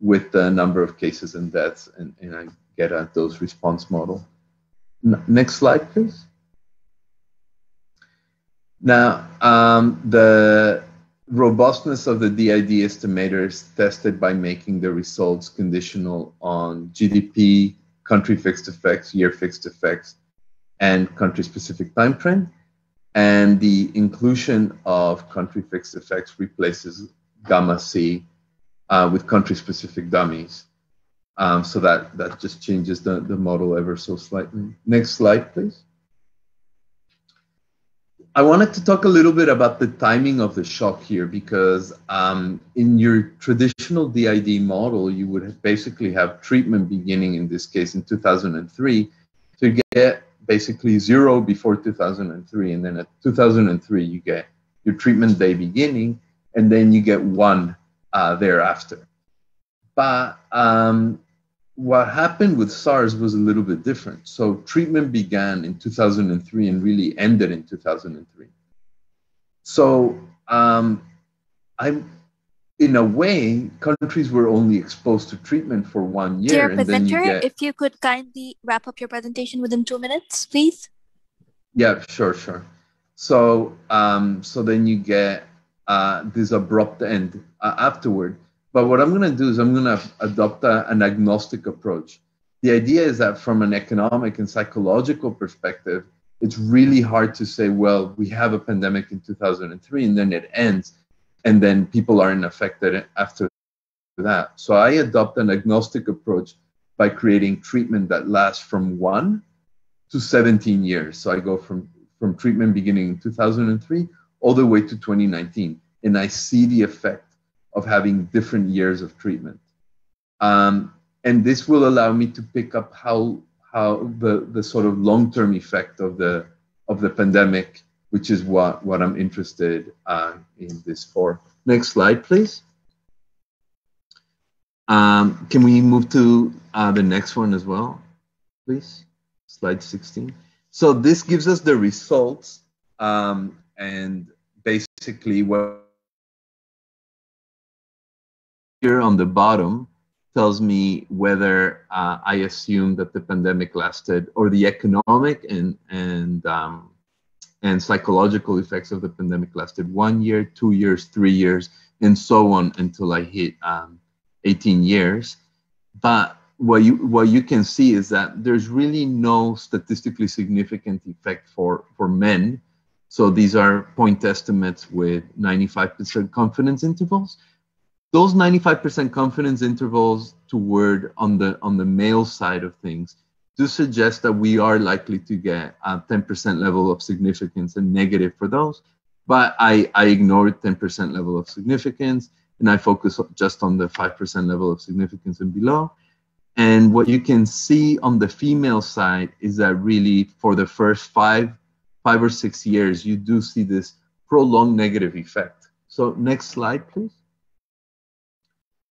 with the number of cases and deaths, and I get a dose response model. Next slide, please. Now, the robustness of the DID estimator is tested by making the results conditional on GDP, country fixed effects, year fixed effects, and country specific time trend. And the inclusion of country fixed effects replaces gamma C with country specific dummies. So that just changes the model ever so slightly. Next slide, please. I wanted to talk a little bit about the timing of the shock here, because in your traditional DID model, you would basically have treatment beginning, in this case, in 2003. So you get basically 0 before 2003, and then at 2003, you get your treatment day beginning, and then you get 1 thereafter. But what happened with SARS was a little bit different. So treatment began in 2003 and really ended in 2003. So in a way, countries were only exposed to treatment for 1 year. Dear and then you presenter, get... if you could kindly wrap up your presentation within 2 minutes, please. Yeah, sure. So so then you get this abrupt end afterward. But what I'm going to do is I'm going to adopt an agnostic approach. The idea is that from an economic and psychological perspective, it's really hard to say, well, we have a pandemic in 2003 and then it ends, and then people aren't affected after that. So I adopt an agnostic approach by creating treatment that lasts from 1 to 17 years. So I go from treatment beginning in 2003 all the way to 2019, and I see the effect of having different years of treatment. And this will allow me to pick up how the sort of long-term effect of the pandemic, which is what I'm interested in this for. Next slide, please. Can we move to the next one as well, please? Slide 16. So this gives us the results, and basically what here on the bottom tells me whether I assume that the pandemic lasted, or the economic and psychological effects of the pandemic lasted 1 year, 2 years, 3 years, and so on until I hit 18 years. But what you can see is that there's really no statistically significant effect for men. So these are point estimates with 95% confidence intervals. Those 95% confidence intervals on the male side of things do suggest that we are likely to get a 10% level of significance and negative for those. But I ignored 10% level of significance, and I focus just on the 5% level of significance and below. And what you can see on the female side is that really for the first 5 or 6 years, you do see this prolonged negative effect. So next slide, please.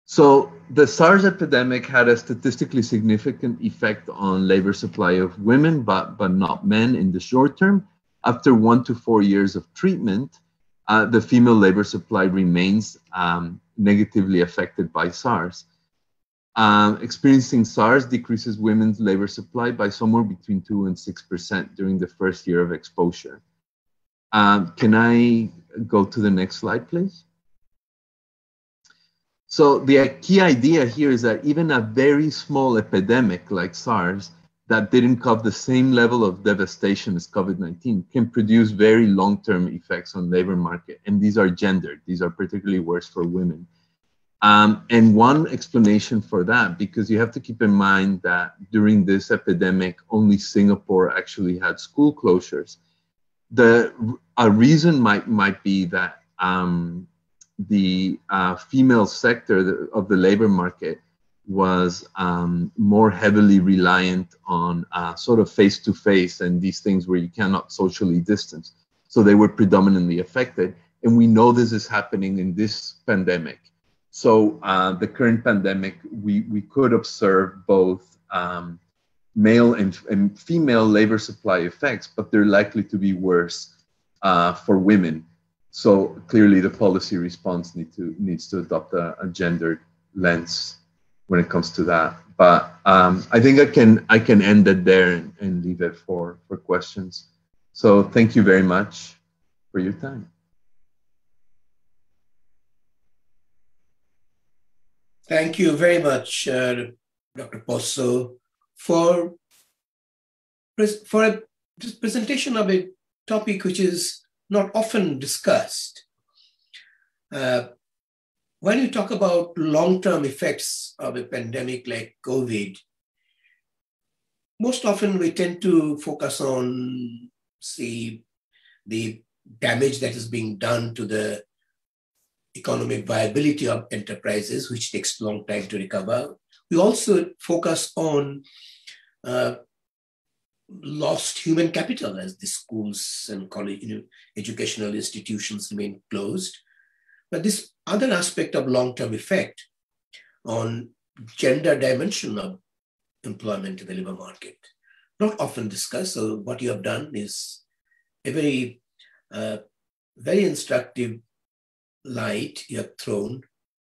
So the SARS epidemic had a statistically significant effect on labor supply of women, but not men in the short term. After 1 to 4 years of treatment, the female labor supply remains negatively affected by SARS. Experiencing SARS decreases women's labor supply by somewhere between 2 and 6% during the first year of exposure. Can I go to the next slide, please? So the key idea here is that even a very small epidemic like SARS that didn't cause the same level of devastation as COVID-19 can produce very long-term effects on labor market. And these are gendered. These are particularly worse for women. And one explanation for that, because you have to keep in mind that during this epidemic, only Singapore actually had school closures. A reason might be that the female sector of the labor market was more heavily reliant on sort of face-to-face and these things where you cannot socially distance. So they were predominantly affected. And we know this is happening in this pandemic. So the current pandemic, we could observe both male and female labor supply effects, but they're likely to be worse for women. So clearly the policy response needs to adopt a gendered lens when it comes to that. But I think I can end it there and leave it for questions. So thank you very much for your time. Thank you very much, Dr. Posso, for this presentation of a topic which is not often discussed. When you talk about long-term effects of a pandemic like COVID, most often we tend to focus on, see, the damage that is being done to the economic viability of enterprises, which takes a long time to recover. We also focus on lost human capital as the schools and college, educational institutions remain closed. But this other aspect of long-term effect on gender dimension of employment in the labor market, not often discussed. So what you have done is a very, very instructive light you have thrown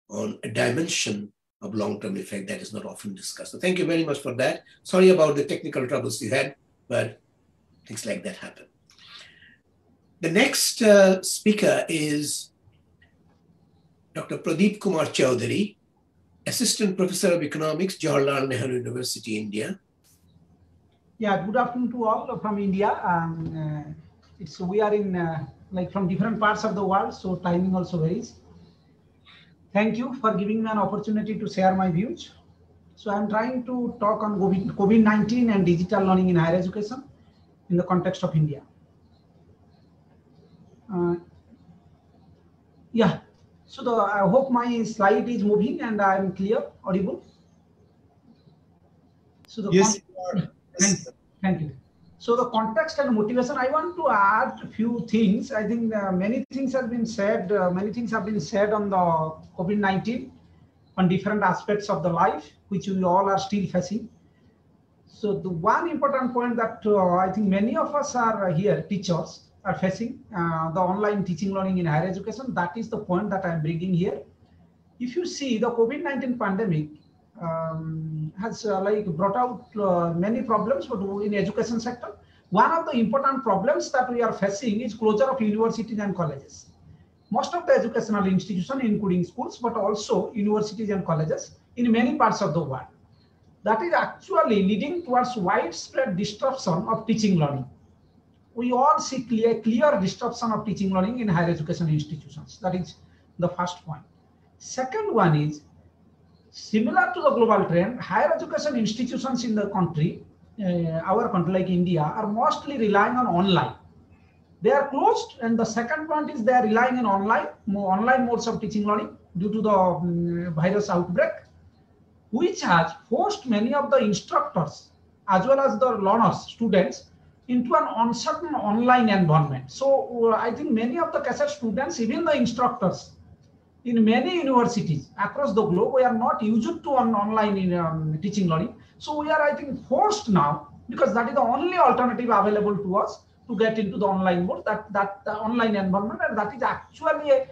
on a dimension of long-term effect that is not often discussed. So thank you very much for that. Sorry about the technical troubles you had, but things like that happen. The next speaker is Dr. Pradeep Kumar Chowdhury, Assistant Professor of Economics, Jawaharlal Nehru University, India. Yeah, good afternoon to all from India. We are in from different parts of the world, so timing also varies. Thank you for giving me an opportunity to share my views. So I'm trying to talk on COVID-19 and digital learning in higher education in the context of India. So I hope my slide is moving and I'm clear, audible. So yes, thank you. So the context and motivation, I want to add a few things. I think many things have been said. Many things have been said on the COVID-19 on different aspects of the life, which we all are still facing. So the one important point that I think many of us are here, teachers, are facing the online teaching learning in higher education. That is the point that I'm bringing here. If you see, the COVID-19 pandemic has brought out many problems in education sector. One of the important problems that we are facing is closure of universities and colleges. Most of the educational institutions, including schools, but also universities and colleges in many parts of the world. That is actually leading towards widespread disruption of teaching learning. We all see clear disruption of teaching learning in higher education institutions. That is the first point. Second one is, similar to the global trend, higher education institutions in the country, our country like India, are mostly relying on online. They are closed, and the second point is they are relying on online modes of teaching learning due to the virus outbreak, which has forced many of the instructors as well as the learners, students, into an uncertain online environment. So I think many of the cases students, even the instructors, in many universities across the globe, we are not used to online teaching learning. So we are, I think, forced now, because that is the only alternative available to us to get into the online mode, that the online environment, and that is actually a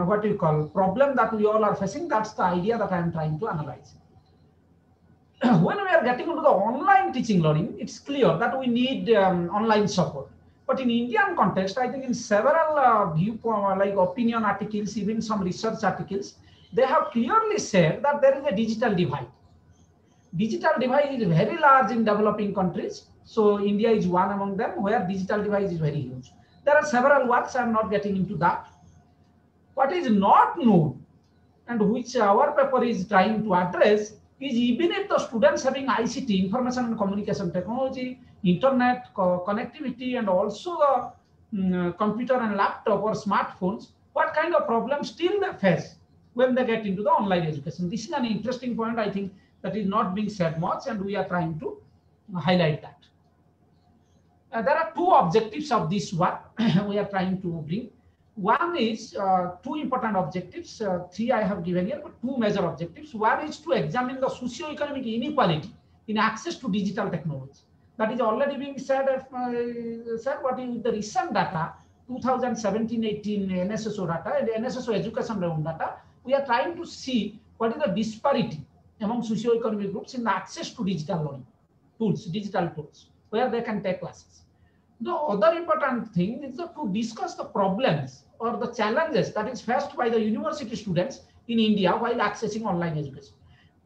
what you call problem that we all are facing. That's the idea that I am trying to analyze. When we are getting into the online teaching learning, it's clear that we need online support. But in Indian context, I think in several like opinion articles, even some research articles, they have clearly said that there is a digital divide. Digital divide is very large in developing countries. So India is one among them where digital divide is very huge. There are several works, I'm not getting into that. What is not known and which our paper is trying to address is, even if the students having ICT, information and communication technology, internet connectivity, and also the computer and laptop or smartphones, what kind of problems still they face when they get into the online education. This is an interesting point, I think, that is not being said much, and we are trying to highlight that. There are two objectives of this work we are trying to bring. One is two important objectives, three I have given here, but two major objectives. One is to examine the socio-economic inequality in access to digital technology. That is already being said, what is the recent data, 2017-18 NSSO data and NSSO education round data. We are trying to see what is the disparity among socio-economic groups in the access to digital learning tools, digital tools, where they can take classes. The other important thing is to discuss the problems or the challenges that is faced by the university students in India while accessing online education.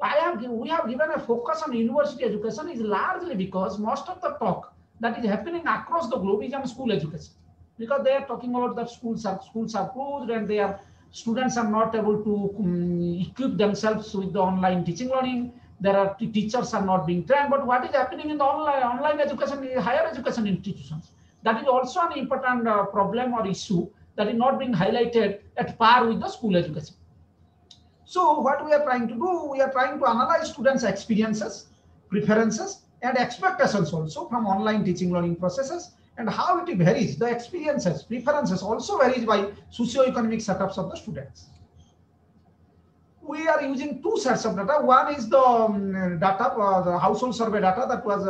We have given a focus on university education is largely because most of the talk that is happening across the globe is on school education, because they are talking about that schools are closed and their students are not able to equip themselves with the online teaching learning. There are teachers are not being trained. But what is happening in the online education, higher education institutions? That is also an important problem or issue that is not being highlighted at par with the school education. So what we are trying to do, we are trying to analyze students' experiences, preferences, and expectations also from online teaching learning processes, and how it varies. The experiences, preferences also varies by socio-economic setups of the students. We are using two sets of data. One is the data, the household survey data that was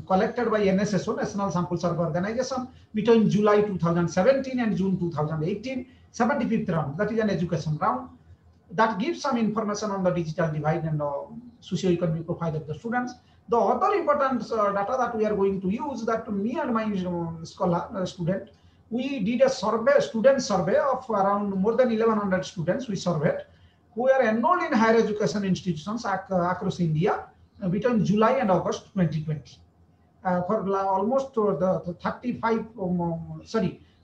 collected by NSSO, National Sample Survey Organization, between July 2017 and June 2018, 75th round, that is an education round. That gives some information on the digital divide and socio-economic profile of the students. The other important data that we are going to use, that me and my student, we did a survey, student survey of around more than 1,100 students we surveyed, who are enrolled in higher education institutions across India between July and August 2020. For almost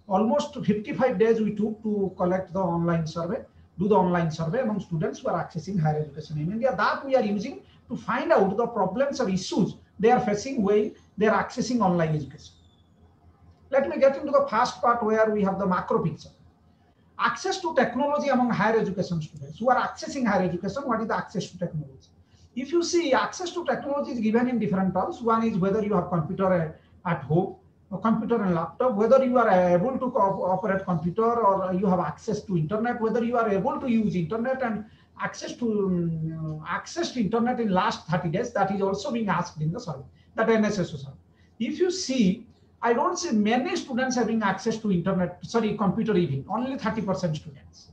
almost 55 days we took to collect the online survey, do the online survey among students who are accessing higher education in India. That we are using to find out the problems or issues they are facing when they are accessing online education. Let me get into the first part where we have the macro picture. Access to technology among higher education students who are accessing higher education. What is the access to technology? If you see, access to technology is given in different terms. One is whether you have computer at home, or computer and laptop, whether you are able to operate computer, or you have access to internet, whether you are able to use internet and access to internet in last 30 days. That is also being asked in the survey, that NSSO survey. If you see, I don't see many students having access to internet, computer even, only 30% students.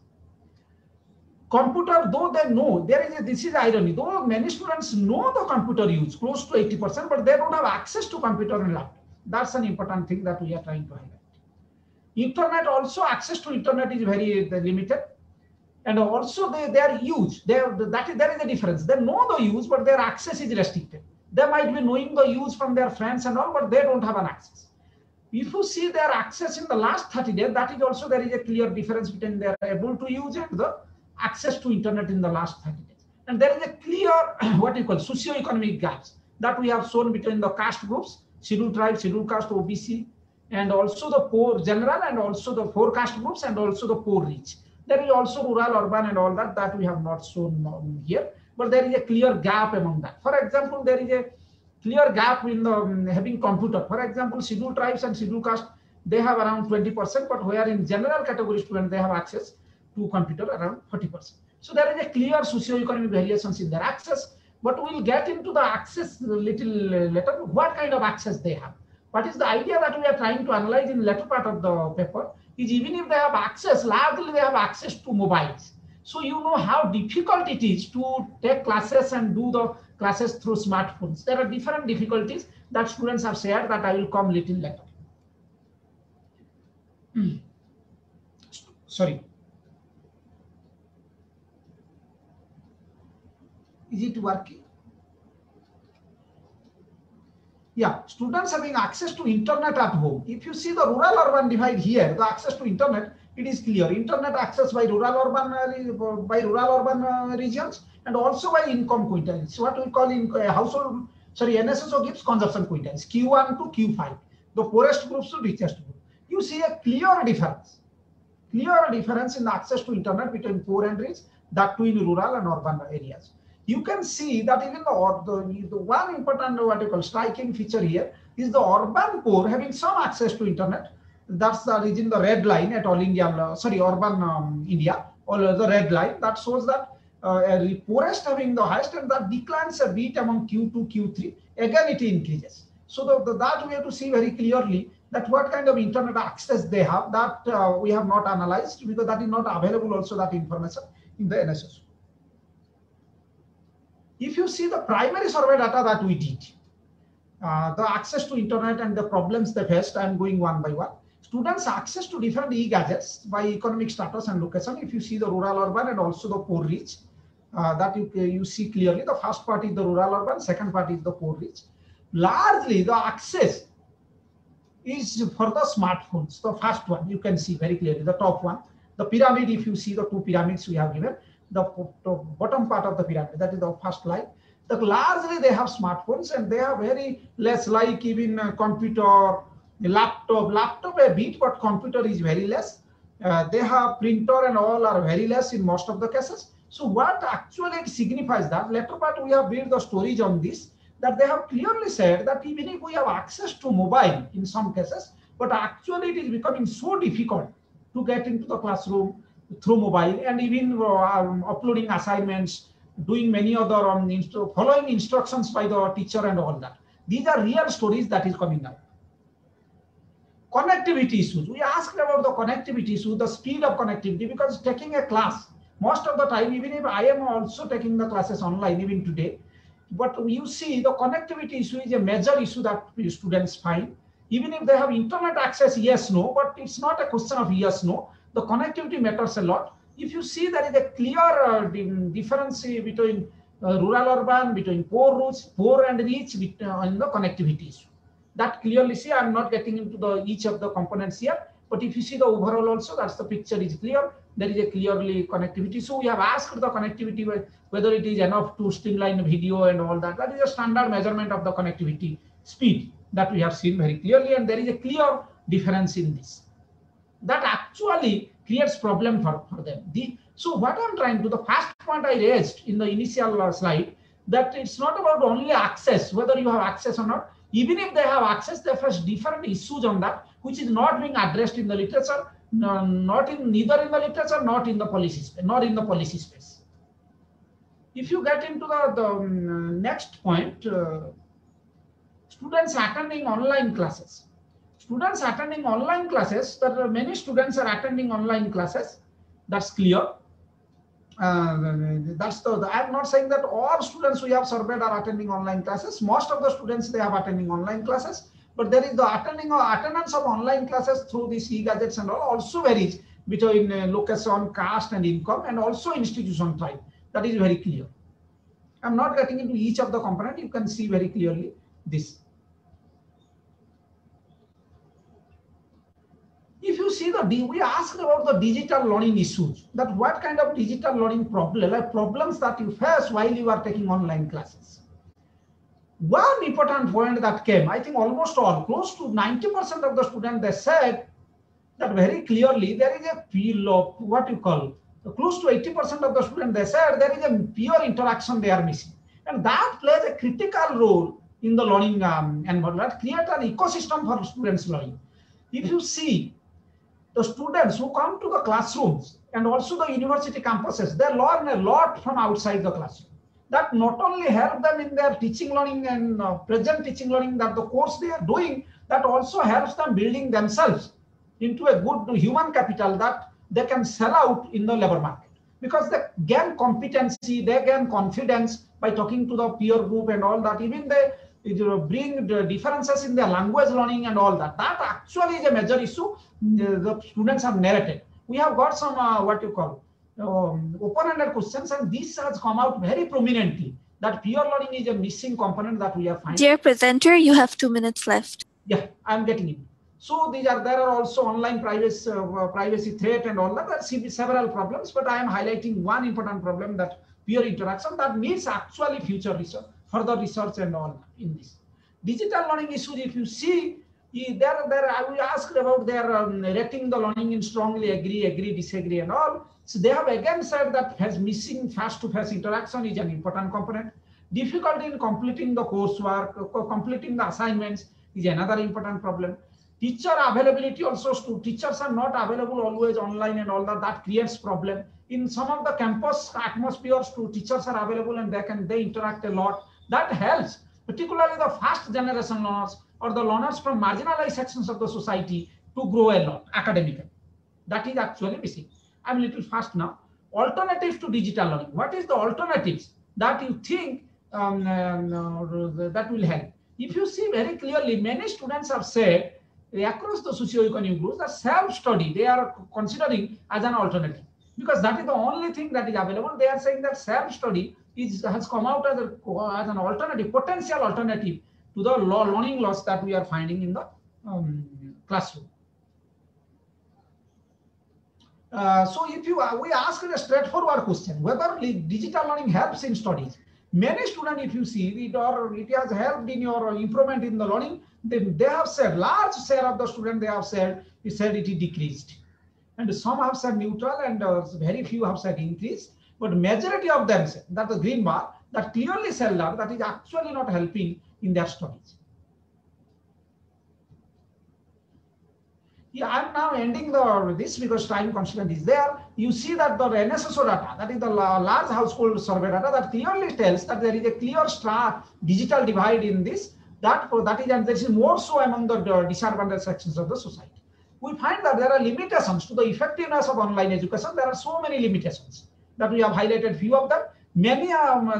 Computer, though they know, this is irony, though many students know the computer use, close to 80%, but they don't have access to computer and laptop. That's an important thing that we are trying to highlight. Internet also, access to internet is very limited. And also their use, there is a difference. They know the use, but their access is restricted. They might be knowing the use from their friends and all, but they don't have an access. If you see their access in the last 30 days, that is also, there is a clear difference between their able to use and the access to internet in the last 30 days. And there is a clear, what you call, socio-economic gaps that we have shown between the caste groups, scheduled tribe, scheduled caste, OBC, and also the poor general, and also the poor caste groups, and also the poor rich. There is also rural, urban, and all that we have not shown here, but there is a clear gap among that. For example, there is a clear gap in the having computer. For example, scheduled tribes and scheduled caste, they have around 20%, but where in general category students, they have access. to computer around 40%. So there is a clear socio-economic variations in their access, but we'll get into the access a little later, what kind of access they have. What is the idea that we are trying to analyze in the latter part of the paper is even if they have access, largely they have access to mobiles. So you know how difficult it is to take classes and do the classes through smartphones. There are different difficulties that students have shared that I will come little later. Sorry. Is it working? Yeah, students having access to internet at home. If you see the rural-urban divide here, the access to internet, it is clear. Internet access by rural-urban regions and also by income quintiles. What we call in household, sorry, NSSO gives consumption quintiles, Q1 to Q5, the poorest groups to richest group. You see a clear difference in the access to internet between poor and rich, that too in rural and urban areas. You can see that even the one important what you call striking feature here is the urban poor having some access to internet. That's the region, the red line at all India, urban India, or the red line that shows that poorest having the highest, and that declines a bit among Q2, Q3. Again, it increases. So that we have to see very clearly that what kind of internet access they have, that we have not analyzed because that is not available also, that information in the NSS. If you see the primary survey data that we did, the access to internet and the problems they faced, I'm going one by one. Students' access to different e-gadgets by economic status and location. If you see the rural urban and also the poor rich, that you see clearly. The first part is the rural urban, second part is the poor rich. Largely the access is for the smartphones. The first one you can see very clearly, the top one. The pyramid, if you see the two pyramids we have given, the bottom part of the pyramid, that is the first line. Largely they have smartphones and they have very less, like even computer, laptop a bit, but computer is very less. They have printer and all are very less in most of the cases. So what actually it signifies that later part we have built the storage on this, that they have clearly said that even if we have access to mobile in some cases, but actually it is becoming so difficult to get into the classroom through mobile, and even uploading assignments, doing many other following instructions by the teacher and all that. These are real stories that is coming out. Connectivity issues. We asked about the connectivity issue, the speed of connectivity, because taking a class, most of the time, even if I am also taking the classes online, even today, but you see the connectivity issue is a major issue that students find. Even if they have internet access, yes, no, but it's not a question of yes, no. The connectivity matters a lot. If you see there is a clear difference between rural urban, between poor and rich in the connectivity issue. That clearly see, I'm not getting into each of the components here, but if you see the overall also, that's the picture is clear. There is a clearly connectivity. So we have asked the connectivity whether it is enough to streamline video and all that. That is a standard measurement of the connectivity speed that we have seen very clearly, and there is a clear difference in this. That actually creates problem for them. So what I'm trying to, the first point I raised in the initial slide, that it's not about only access, whether you have access or not. Even if they have access, they face different issues on that, which is not being addressed in the literature, neither in the literature, not in the policy space. If you get into the next point, students attending online classes. Students attending online classes, there are many students are attending online classes. That's clear. I'm not saying that all students we have surveyed are attending online classes. Most of the students, they have attending online classes, but there is the attendance of online classes through these e-gadgets and all also varies between location, caste and income, and also institution type. That is very clear. I'm not getting into each of the component. You can see very clearly this. If you see we asked about the digital learning issues, that what kind of digital learning problems that you face while you are taking online classes. One important point that came, I think almost all, close to 90% of the students, they said that very clearly there is a feel of what you call, close to 80% of the students, they said there is a peer interaction they are missing. And that plays a critical role in the learning environment, create an ecosystem for students learning. If you see, the students who come to the classrooms and also the university campuses, they learn a lot from outside the classroom. That not only help them in their teaching learning and present teaching learning, that the course they are doing, that also helps them building themselves into a good human capital that they can sell out in the labor market, because they gain competency, they gain confidence by talking to the peer group and all that. Even they bring the differences in their language learning and all that. That actually is a major issue the students have narrated. We have got some what you call open-ended questions, and this has come out very prominently that peer learning is a missing component that we are finding. Dear presenter, you have 2 minutes left. Yeah, I'm getting it. So there are also online privacy threat and all that. There are several problems, but I am highlighting one important problem, that peer interaction, that needs actually future research, further research and all in this. Digital learning issues, if you see, I will ask about their rating the learning in strongly agree, disagree and all. So they have again said that missing face-to-face interaction is an important component. Difficulty in completing the coursework, completing the assignments is another important problem. Teacher availability also, teachers are not available always online and all that. That creates problem. In some of the campus atmospheres, teachers are available and they interact a lot. That helps, particularly the first generation learners or the learners from marginalized sections of the society to grow a lot academically. That is actually missing. I'm a little fast now. Alternatives to digital learning. What is the alternatives that you think that will help? If you see very clearly, many students have said across the socioeconomic groups that self-study they are considering as an alternative, because that is the only thing that is available. They are saying that self-study has come out as an alternative, potential alternative to the learning loss that we are finding in the classroom. So if we ask a straightforward question, whether digital learning helps in studies. Many students, if you see it has helped in your improvement in the learning, they have said, large share of the students they have said it decreased. And some have said neutral and very few have said increased. But majority of them said that the green bar, that clearly said that is actually not helping in their studies. Yeah, I'm now ending this because time constraint is there. You see that the NSSO data, that is the large household survey data, that clearly tells that there is a clear digital divide in this. And this is more so among the disadvantaged sections of the society. We find that there are limitations to the effectiveness of online education. There are so many limitations that we have highlighted few of them. Many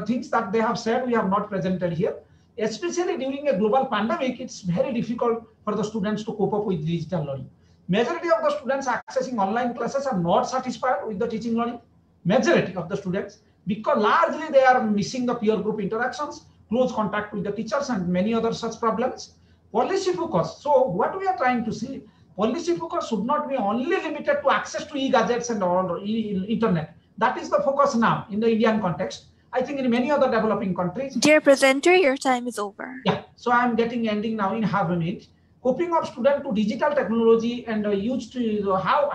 things that they have said we have not presented here. Especially during a global pandemic, it's very difficult for the students to cope up with digital learning. Majority of the students accessing online classes are not satisfied with the teaching learning. Majority of the students, because largely they are missing the peer group interactions, close contact with the teachers and many other such problems. Policy focus. So what we are trying to see, policy focus should not be only limited to access to e-gadgets and all internet. That is the focus now in the Indian context. I think in many other developing countries. Dear presenter, your time is over. Yeah, so I'm ending now in half a minute. Coping of students to digital technology and used to how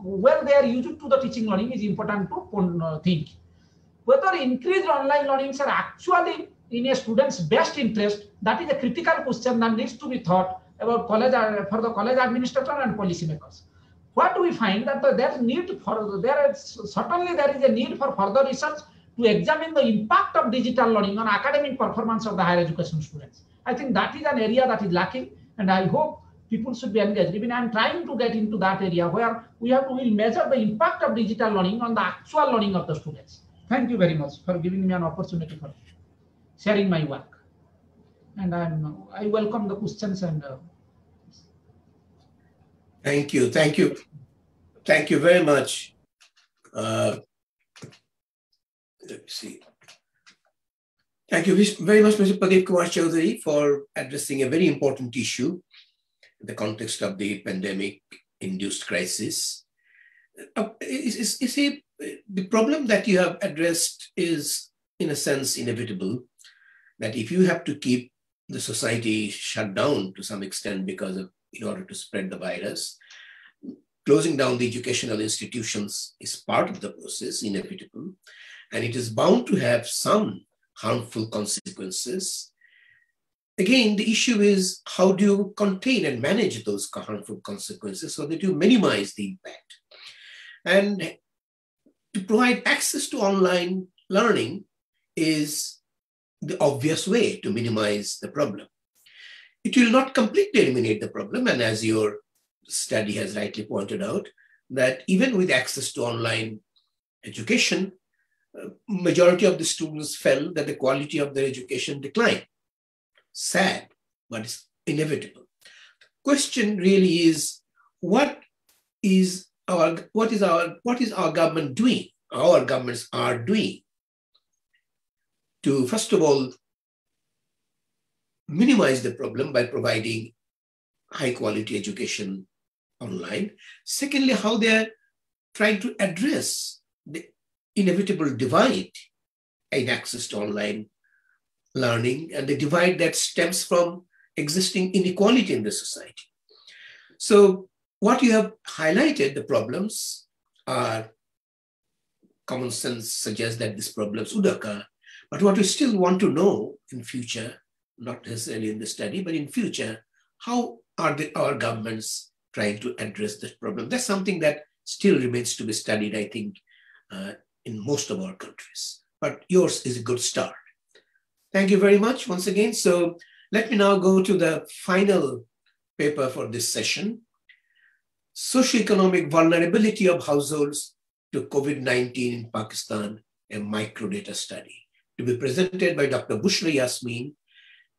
well they are used to the teaching learning is important to think. Whether increased online learnings are actually in a student's best interest, that is a critical question that needs to be thought about for the college administrator and policymakers. What do we find that there is a need for further research to examine the impact of digital learning on academic performance of the higher education students. I think that is an area that is lacking, and I hope people should be engaged. Even I'm trying to get into that area where we'll measure the impact of digital learning on the actual learning of the students. Thank you very much for giving me an opportunity for sharing my work. And I welcome the questions and. Thank you very much. Let me see. Thank you very much, Mr. Pradeep Kumar Chaudhary, for addressing a very important issue in the context of the pandemic-induced crisis. The problem that you have addressed is, in a sense, inevitable, that if you have to keep the society shut down to some extent in order to spread the virus, closing down the educational institutions is part of the process, inevitable. And it is bound to have some harmful consequences. Again, the issue is how do you contain and manage those harmful consequences so that you minimize the impact? And to provide access to online learning is the obvious way to minimize the problem. It will not completely eliminate the problem, and as your study has rightly pointed out, that even with access to online education, majority of the students felt that the quality of their education declined. Sad, but it's inevitable. Question really is, what is our government doing? Our governments are doing to, first of all, minimize the problem by providing high quality education online. Secondly, how they're trying to address the inevitable divide in access to online learning and the divide that stems from existing inequality in the society. So what you have highlighted, the problems are, common sense suggests that these problems would occur, but what we still want to know in future, not necessarily in the study, but in future, how are our governments trying to address this problem? That's something that still remains to be studied, I think, in most of our countries. But yours is a good start. Thank you very much once again. So let me now go to the final paper for this session. Socioeconomic vulnerability of households to COVID-19 in Pakistan, a microdata study. To be presented by Dr. Bushra Yasmin,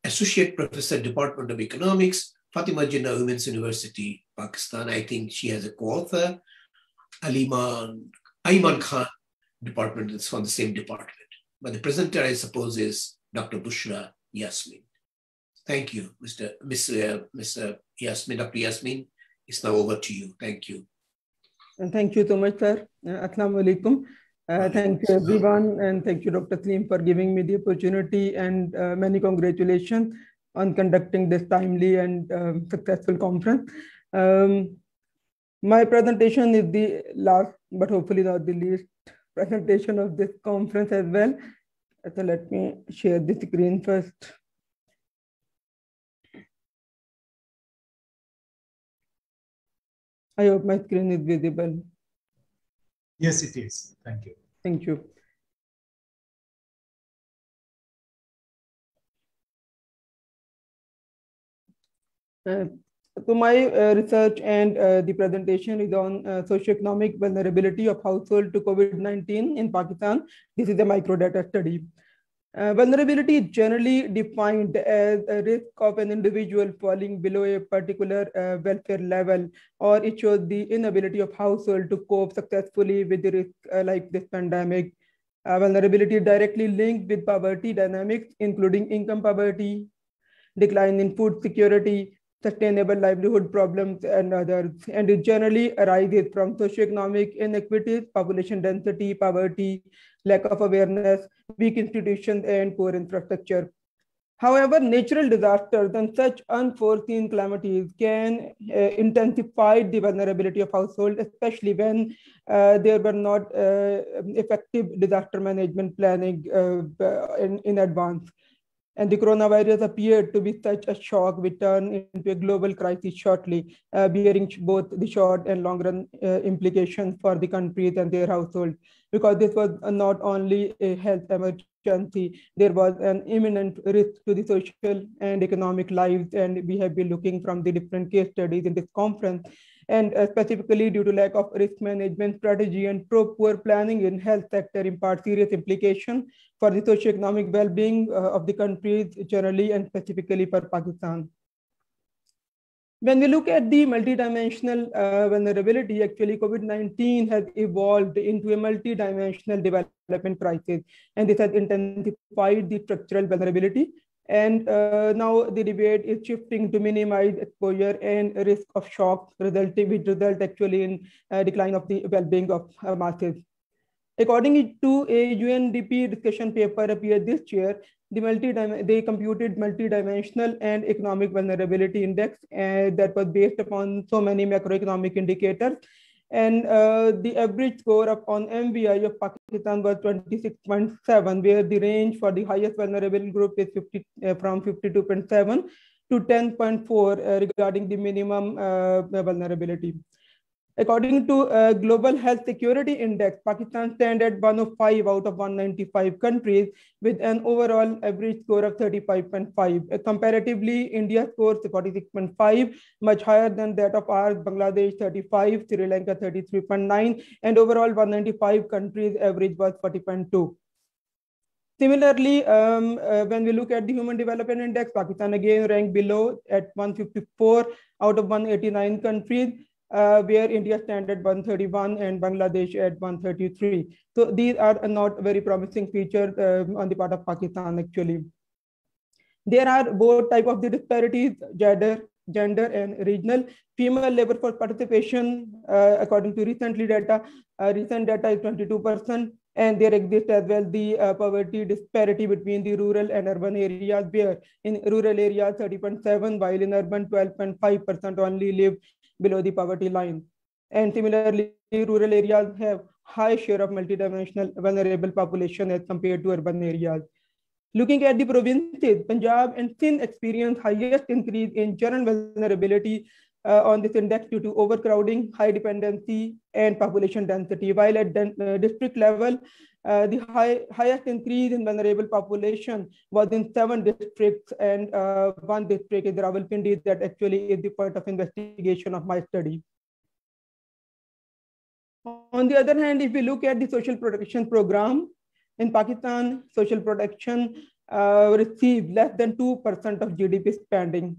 Associate Professor, Department of Economics, Fatima Jinnah Women's University, Pakistan. I think she has a co-author, Ayman Khan, department is from the same department. But the presenter, I suppose, is Dr. Bushra Yasmin. Thank you, Mr. Yasmin. Dr. Yasmin, it's now over to you. Thank you. Thank you so much, sir. Assalamu alaikum. Thank you, everyone, and thank you, Dr. Salim, for giving me the opportunity, and many congratulations on conducting this timely and successful conference. My presentation is the last, but hopefully not the least, presentation of this conference as well. So let me share the screen first. I hope my screen is visible. Yes, it is. Thank you. Thank you. So my research and the presentation is on socioeconomic vulnerability of household to COVID-19 in Pakistan. This is a microdata study. Vulnerability is generally defined as a risk of an individual falling below a particular welfare level, or it shows the inability of household to cope successfully with the risk like this pandemic. Vulnerability is directly linked with poverty dynamics, including income poverty, decline in food security, sustainable livelihood problems, and others. And it generally arises from socioeconomic inequities, population density, poverty, lack of awareness, weak institutions, and poor infrastructure. However, natural disasters and such unforeseen calamities can intensify the vulnerability of households, especially when there were not effective disaster management planning in advance. And the coronavirus appeared to be such a shock, which turned into a global crisis shortly, bearing both the short and long run implications for the countries and their households. Because this was not only a health emergency, there was an imminent risk to the social and economic lives. And we have been looking from the different case studies in this conference. And specifically due to lack of risk management strategy and poor planning in health sector impart serious implications for the socioeconomic well-being of the countries generally and specifically for Pakistan. When we look at the multidimensional vulnerability, actually COVID-19 has evolved into a multidimensional development crisis, and this has intensified the structural vulnerability. And now the debate is shifting to minimize exposure and risk of shock, which result actually in decline of the well-being of masses. According to a UNDP discussion paper appeared this year, they computed multidimensional and economic vulnerability index that was based upon so many macroeconomic indicators. And the average score on MVI of Pakistan was 26.7, where the range for the highest vulnerable group is from 52.7 to 10.4 regarding the minimum vulnerability. According to Global Health Security Index, Pakistan stands at 105 out of 195 countries with an overall average score of 35.5. Comparatively, India scores 46.5, much higher than that of ours, Bangladesh 35, Sri Lanka 33.9, and overall 195 countries average was 40.2. Similarly, when we look at the Human Development Index, Pakistan again ranked below at 154 out of 189 countries, where India stands at 131 and Bangladesh at 133. So these are not very promising features on the part of Pakistan actually. There are both types of the disparities, gender and regional. Female labor force participation, according to recent data is 22%. And there exists as well the poverty disparity between the rural and urban areas, where in rural areas 30.7, while in urban 12.5% only live below the poverty line. And similarly, rural areas have high share of multidimensional vulnerable population as compared to urban areas. Looking at the provinces, Punjab and Sindh experience highest increase in general vulnerability on this index due to overcrowding, high dependency, and population density. While at district level, the highest increase in vulnerable population was in 7 districts, and 1 district is Rawalpindi, that actually is the point of investigation of my study. On the other hand, if we look at the social protection program, in Pakistan, social protection received less than 2% of GDP spending.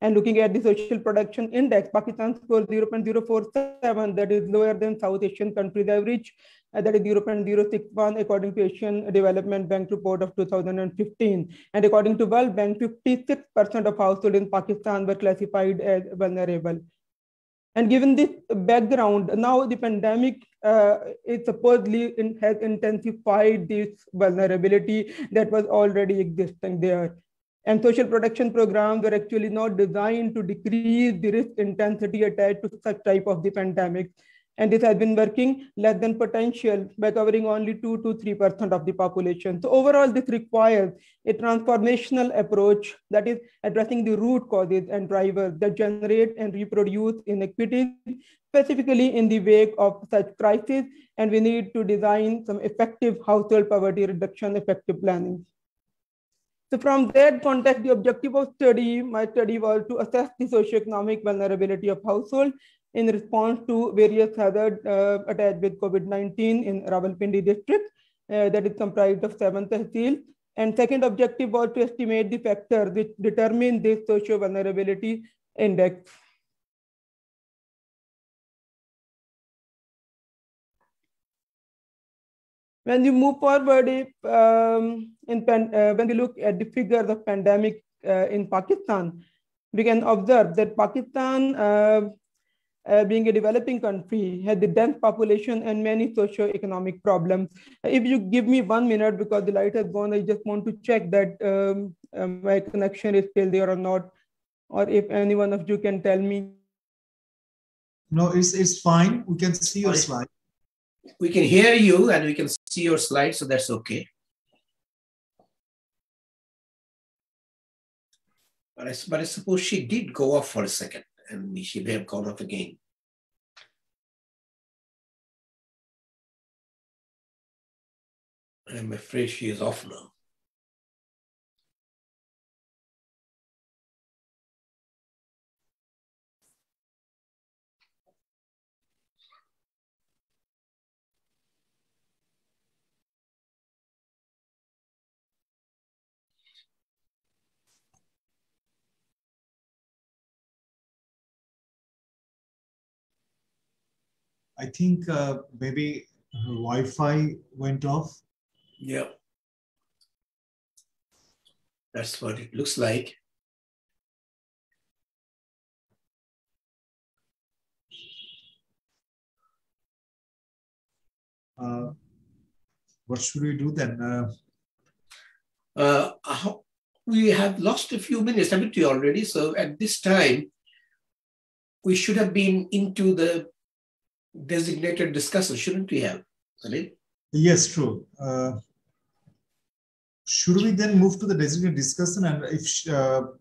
And looking at the social protection index, Pakistan scores 0.047, that is lower than South Asian countries average, that is 0.061 according to Asian Development Bank report of 2015. And according to World Bank, 56% of households in Pakistan were classified as vulnerable. And given this background, now the pandemic is supposedly has intensified this vulnerability that was already existing there. And social protection programs were actually not designed to decrease the risk intensity attached to such type of the pandemic. And this has been working less than potential by covering only 2 to 3% of the population. So overall, this requires a transformational approach that is addressing the root causes and drivers that generate and reproduce inequities, specifically in the wake of such crises. And we need to design some effective household poverty reduction effective planning. So from that context, the objective of my study was to assess the socioeconomic vulnerability of households in response to various hazards attached with COVID-19 in Rawalpindi district, that is comprised of 7 tehsil. And second objective was to estimate the factors which determine this socio-vulnerability index. When you move forward, when we look at the figures of pandemic in Pakistan, we can observe that Pakistan, being a developing country, had the dense population and many socio-economic problems. If you give me 1 minute, because the light has gone, I just want to check that my connection is still there or not, or if any one of you can tell me. No, it's fine. We can see your slide. We can hear you and we can see your slide, so that's okay. But I suppose she did go off for a second, and she may have gone off again. I'm afraid she is off now. I think maybe her Wi-Fi went off. Yeah. That's what it looks like. What should we do then? We have lost a few minutes, haven't we already? So at this time, we should have been into the designated discussion, shouldn't we have, Salil? Yes, true. Should we then move to the designated discussion? And if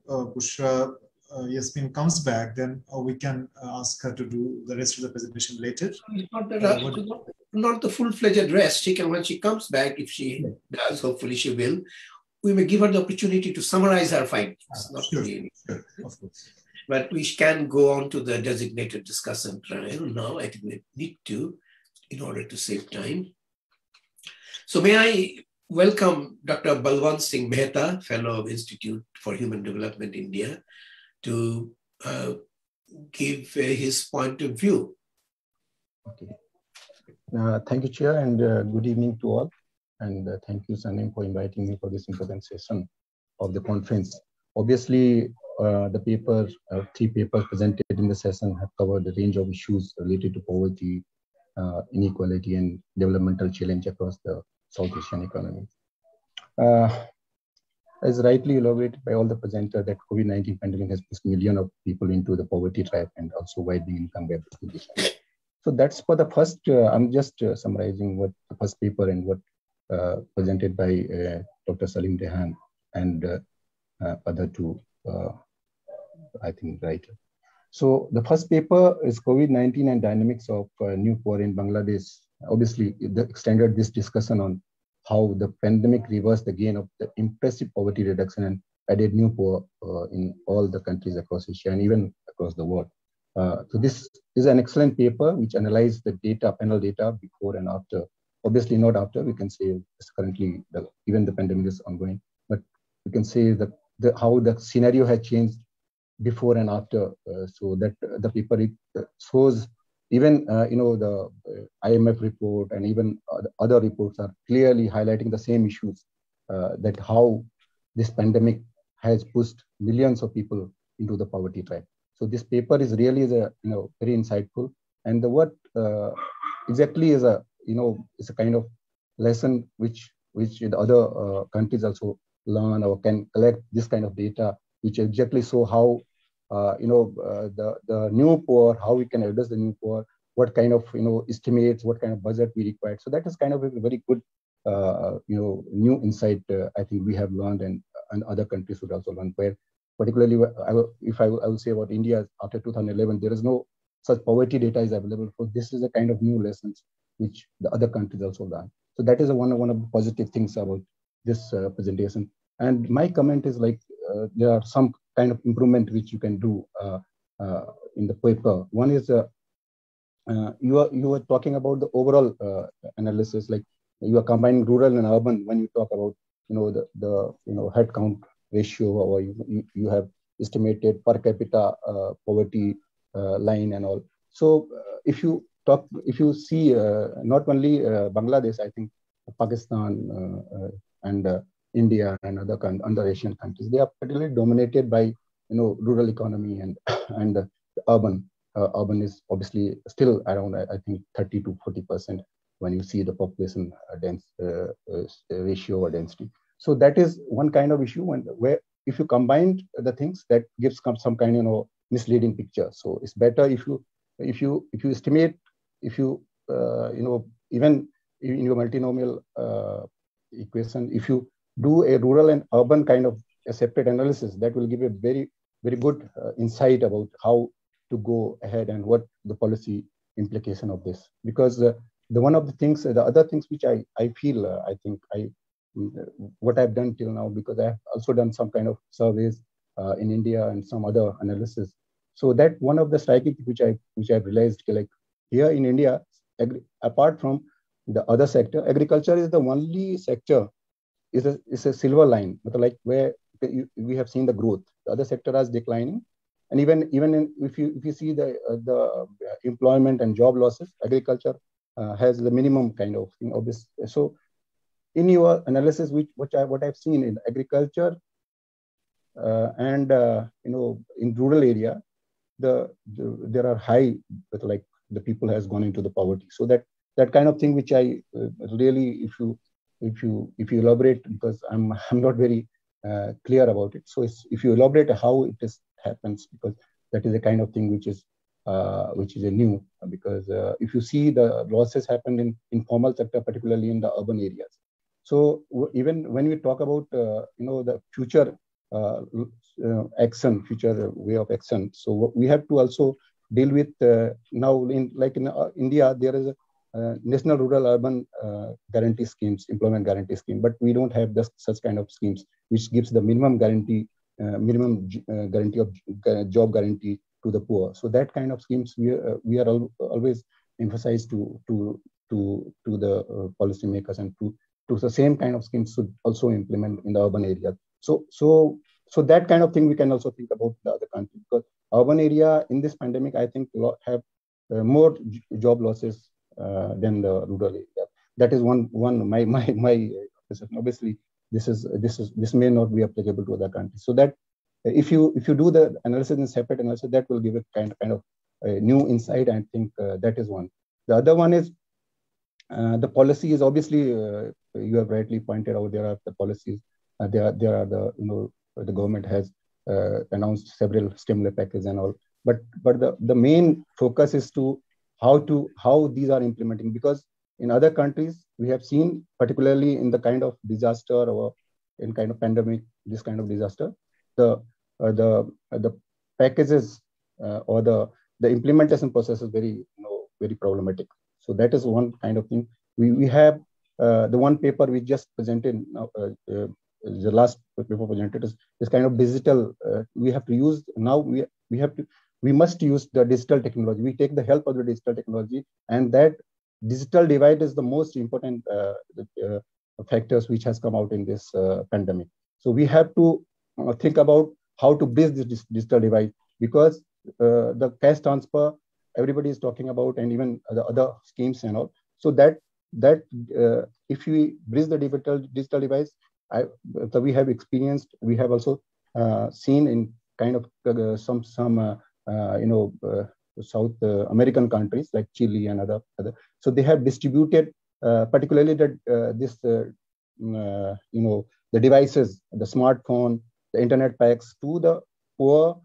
Bushra Yasmin comes back, then we can ask her to do the rest of the presentation later. Not the full-fledged rest. She can, when she comes back, if she does, hopefully she will, we may give her the opportunity to summarize her findings. Sure, of course. But we can go on to the designated discussant trial now. I think we need to, in order to save time. So may I welcome Dr. Balwant Singh Mehta, Fellow of Institute for Human Development, India, to give his point of view. Okay. Thank you, Chair, and good evening to all. And thank you, Sanim, for inviting me for this important session of the conference. Obviously, the paper, 3 papers presented in the session have covered a range of issues related to poverty, inequality, and developmental challenge across the South Asian economy. As rightly elaborated by all the presenters, that COVID-19 pandemic has pushed millions of people into the poverty trap and also widening income gap condition. So that's for the first, I'm just summarizing what the first paper and what presented by Dr. Salim Rehan and other 2, I think, writer. So the first paper is COVID-19 and dynamics of new poor in Bangladesh. Obviously, they extended this discussion on how the pandemic reversed the gain of the impressive poverty reduction and added new poor in all the countries across Asia and even across the world. So this is an excellent paper which analyzed the data, panel data before and after. Obviously not after, we can say it's currently, even the pandemic is ongoing, but we can say that how the scenario has changed before and after. So that the paper shows even, the IMF report and even other reports are clearly highlighting the same issues, that how this pandemic has pushed millions of people into the poverty trap. So this paper is really very insightful, and the what exactly is is a kind of lesson which the other countries also learn or can collect this kind of data, which exactly show how the new poor, how we can address the new poor, what kind of estimates, what kind of budget we require. So that is kind of a very good new insight. I think we have learned, and other countries would also learn. Where particularly, I will say about India, after 2011, there is no such poverty data is available. So this is a kind of new lessons which the other countries also learn. So that is one of the positive things about this presentation. And my comment is like there are some kind of improvement which you can do in the paper. One is you were talking about the overall analysis, like you are combining rural and urban when you talk about the head count ratio, or you have estimated per capita poverty line and all. So if you see not only Bangladesh, I think Pakistan and India and other Asian countries, they are particularly dominated by rural economy and the urban. Urban is obviously still around, I think, 30 to 40% when you see the population ratio or density. So that is one kind of issue, and where if you combine the things, that gives some kind of misleading picture. So it's better if you estimate, if you even in your multinomial equation, if you do a rural and urban kind of a separate analysis, that will give a very, very good insight about how to go ahead and what the policy implication of this. Because the other things which I feel, I think what I've done till now, because I've also done some kind of surveys in India and some other analysis. So that one of the striking which I've realized, like here in India, apart from the other sector, agriculture is the only sector is a silver line, but like where we have seen the growth. The other sector is declining, and even if you see the employment and job losses, agriculture has the minimum kind of thing. Obviously, so in your analysis, what I've seen in agriculture and in rural area, there are high, but like the people has gone into the poverty. So that kind of thing which I really, if you elaborate, because I'm not very clear about it. So if you elaborate how it happens, because that is the kind of thing which is a new, because if you see the losses happened in informal sector, particularly in the urban areas. So even when we talk about the future action, future way of action. So we have to also deal with now in India, there is a national rural urban guarantee schemes, employment guarantee scheme, but we don't have such kind of schemes which gives the minimum guarantee guarantee of job guarantee to the poor. So that kind of schemes we are always emphasized to the policymakers, and to the same kind of schemes should also implement in the urban area. So that kind of thing we can also think about the other country, because urban area in this pandemic, I think, have more job losses than the rural area. That is one my perception. Obviously, this may not be applicable to other countries. So that if you do the analysis in separate analysis, that will give a kind of a new insight. I think that is one. The other one is the policy is obviously you have rightly pointed out, there are the policies. There are the the government has announced several stimulus packages and all, but the main focus is to how these are implementing, because in other countries we have seen, particularly in the kind of disaster or in kind of pandemic, this kind of disaster, the packages or the implementation process is very very problematic. So that is one kind of thing. We have the one paper we just presented the last paper presented is kind of digital. We have to use now. We must use the digital technology. We take the help of the digital technology, and that digital divide is the most important factors which has come out in this pandemic. So we have to think about how to bridge this digital divide, because the cash transfer everybody is talking about, and even the other schemes and all. So that if we bridge the digital divide, we have experienced, we have also seen in kind of some South American countries like Chile and other. So they have distributed, particularly the devices, the smartphone, the internet packs to the poor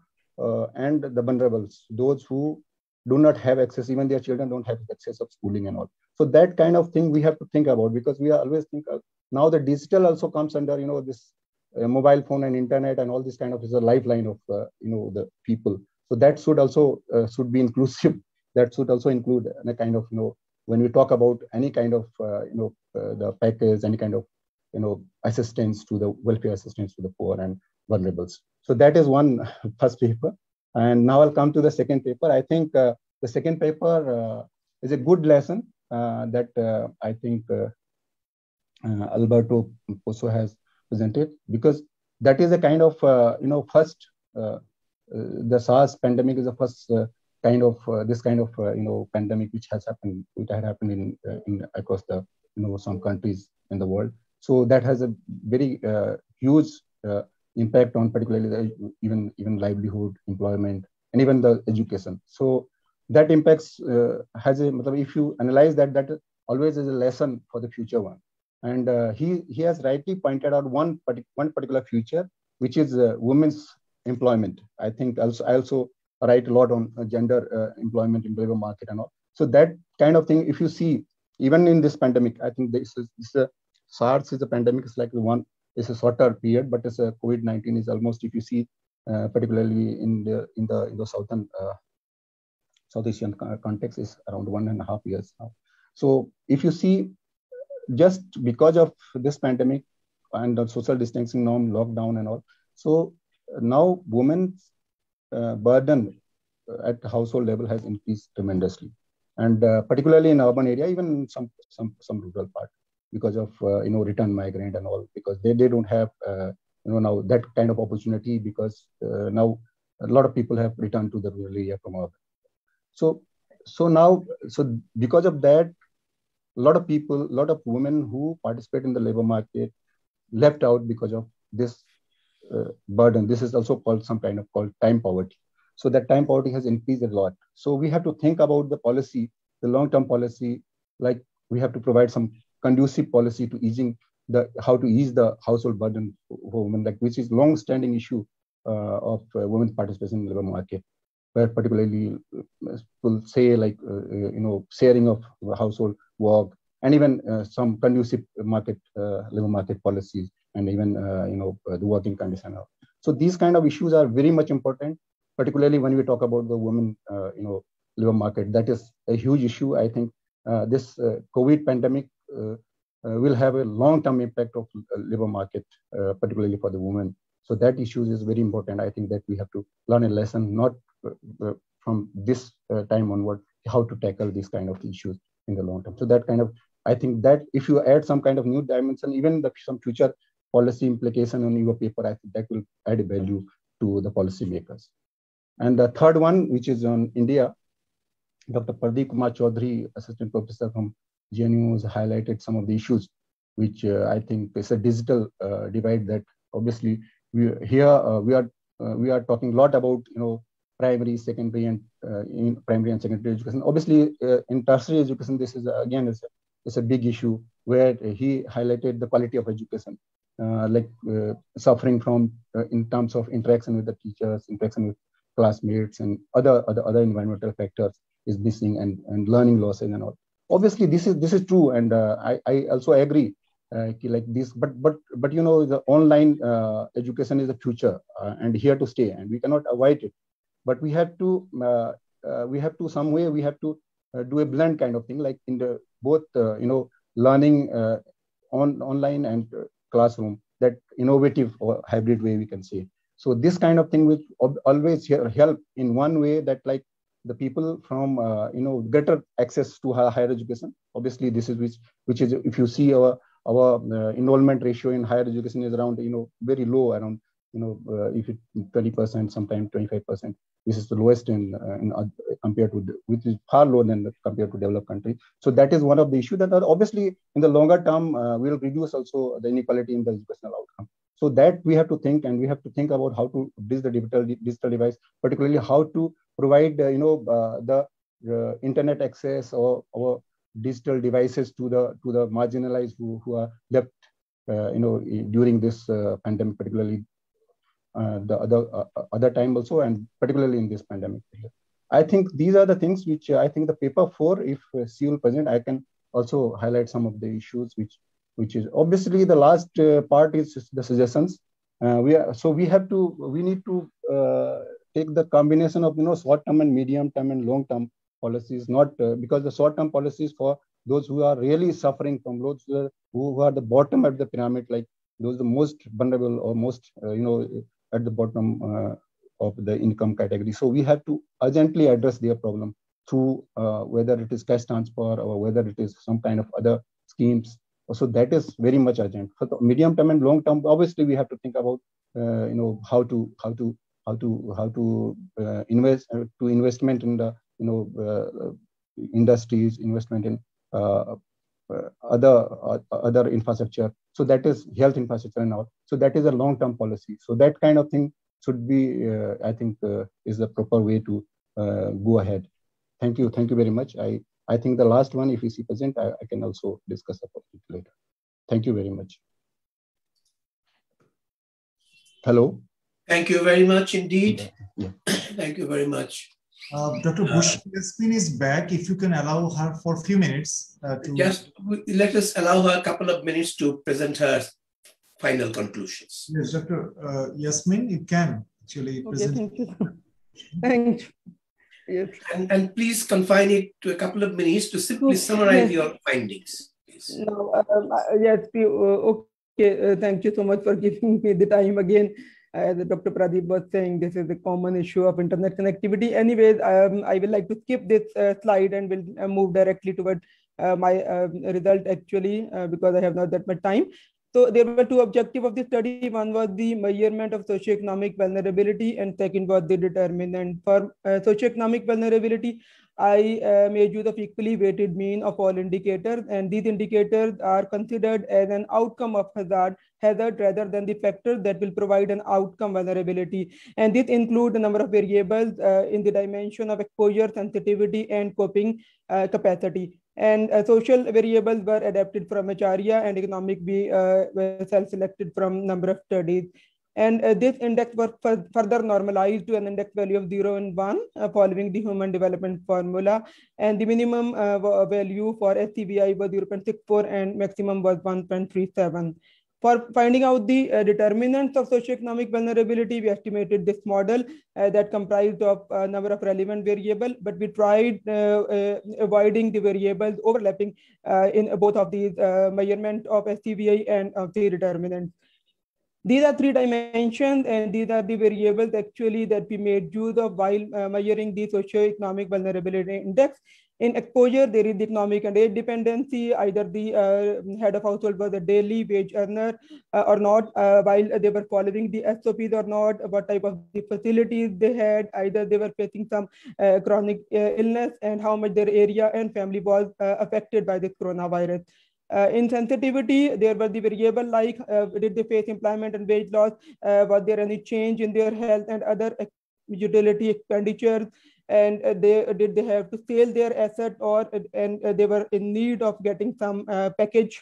and the vulnerables, those who do not have access, even their children don't have access of schooling and all. So that kind of thing we have to think about, because we are always think of, now the digital also comes under this mobile phone and internet and all this kind of is a lifeline of the people. So that should also should be inclusive. That should also include a kind of when we talk about any kind of the package, any kind of assistance to the welfare assistance to the poor and vulnerables. So that is one first paper. And now I'll come to the second paper. I think the second paper is a good lesson that I think Alberto Pozo has presented, because that is a kind of first the SARS pandemic is the first kind of this kind of pandemic which had happened in across the some countries in the world. So that has a very huge impact on particularly even livelihood, employment, and even the education. So that impacts has a, if you analyze that always is a lesson for the future one. And he has rightly pointed out one particular future, which is women's employment. I think I also write a lot on gender employment in labor market and all. So that kind of thing, if you see, even in this pandemic, I think this SARS is a pandemic. It's like it's a shorter period, but it's a COVID-19 is almost, if you see, particularly in the southern South Asian context, is around 1.5 years now. So if you see, just because of this pandemic and the social distancing norm, lockdown and all, so now women's burden at household level has increased tremendously, and particularly in urban area, even some rural part, because of return migrant and all, because they don't have now that kind of opportunity, because now a lot of people have returned to the rural area from urban. So because of that, a lot of women who participate in the labor market left out because of this burden. This is also called time poverty. So that time poverty has increased a lot. So we have to think about the policy, the long-term policy, like we have to provide some conducive policy to how to ease the household burden for women, like which is long-standing issue of women's participation in the labor market, where particularly people say like sharing of household work, and even some conducive labor market policies, and even the working condition. So these kind of issues are very much important, particularly when we talk about the women, labor market. That is a huge issue. I think this COVID pandemic will have a long-term impact of labor market, particularly for the women. So that issue is very important. I think that we have to learn a lesson, not from this time onward, how to tackle these kind of issues in the long term. So that kind of, I think that if you add some kind of new dimension, even some future policy implication on your paper, I think that will add a value to the policymakers. And the third one, which is on India, Dr. Pradeep Kumar Chaudhary, assistant professor from GNU, has highlighted some of the issues, which I think is a digital divide that obviously we are talking a lot about, primary, secondary, and in primary and secondary education. Obviously, in tertiary education, this is again is a big issue where he highlighted the quality of education, suffering from in terms of interaction with the teachers, interaction with classmates, and other environmental factors is missing, and learning losses and all. Obviously, this is true, and I also agree. Like this, but the online education is the future and here to stay, and we cannot avoid it. But we have to some way we have to do a blend kind of thing, like in the both learning online and classroom, that innovative or hybrid way we can say. So this kind of thing will always help in one way, that like the people from greater access to higher education. Obviously, this is which is, if you see our enrollment ratio in higher education is around very low, around if it 20%, sometimes 25%. This is the lowest in compared to which is far lower than compared to developed countries. So that is one of the issues that are obviously in the longer term will reduce also the inequality in the educational outcome. So that we have to think, and we have to think about how to bridge the digital device, particularly how to provide the internet access or digital devices to the marginalized who are left during this pandemic, particularly the other time also, and particularly in this pandemic. I think these are the things which I think the paper 4, if C will present, I can also highlight some of the issues which is obviously the last part is the suggestions. We need to take the combination of short-term and medium-term and long-term policies, not because the short-term policies for those who are really suffering from, those who are the bottom of the pyramid, like those the most vulnerable or most at the bottom of the income category. So we have to urgently address their problem through whether it is cash transfer or whether it is some kind of other schemes. So that is very much urgent. For the medium term and long term, obviously we have to think about how to invest to investment in the industries, investment in other infrastructure. So that is health infrastructure and all. So that is a long term policy. So that kind of thing should be, I think, is the proper way to go ahead. Thank you very much. I think the last one, if you see present, I can also discuss about it later. Thank you very much. Hello. Thank you very much indeed. Yeah. Thank you very much. Dr. Bush, Yasmin is back. If you can allow her for a few minutes. Just let us allow her a couple of minutes to present her final conclusions. Yes, Dr. Yasmin, you can actually present. Thank you. Thank you. Yes. And please confine it to a couple of minutes to simply summarize your findings. Please. No, yes, okay. Thank you so much for giving me the time again. As Dr. Pradeep was saying, this is a common issue of internet connectivity. Anyways, I will like to skip this slide and will move directly toward my result actually, because I have not that much time. So there were two objectives of the study. One was the measurement of socioeconomic vulnerability, and second was the determinant. For socioeconomic vulnerability, I made use of equally weighted mean of all indicators, and these indicators are considered as an outcome of hazard rather than the factors that will provide an outcome vulnerability. And this includes a number of variables in the dimension of exposure, sensitivity, and coping capacity. And social variables were adapted from Acharya, and economic were self-selected from number of studies. And this index was further normalized to an index value of 0 and 1 following the Human Development Formula. And the minimum value for SCVI was 0.64 and maximum was 1.37. For finding out the determinants of socioeconomic vulnerability, we estimated this model that comprised of a number of relevant variables, but we tried avoiding the variables overlapping in both of these measurement of SCVI and of the determinants. These are three dimensions, and these are the variables actually that we made use of while measuring the socioeconomic vulnerability index. In exposure, there is the economic and age dependency. Either the head of household was a daily wage earner or not, while they were following the SOPs or not, what type of the facilities they had, either they were facing some chronic illness, and how much their area and family was affected by this coronavirus. In sensitivity, there were the variable like did they face employment and wage loss, was there any change in their health and other utility expenditures, and did they have to sell their asset, or they were in need of getting some package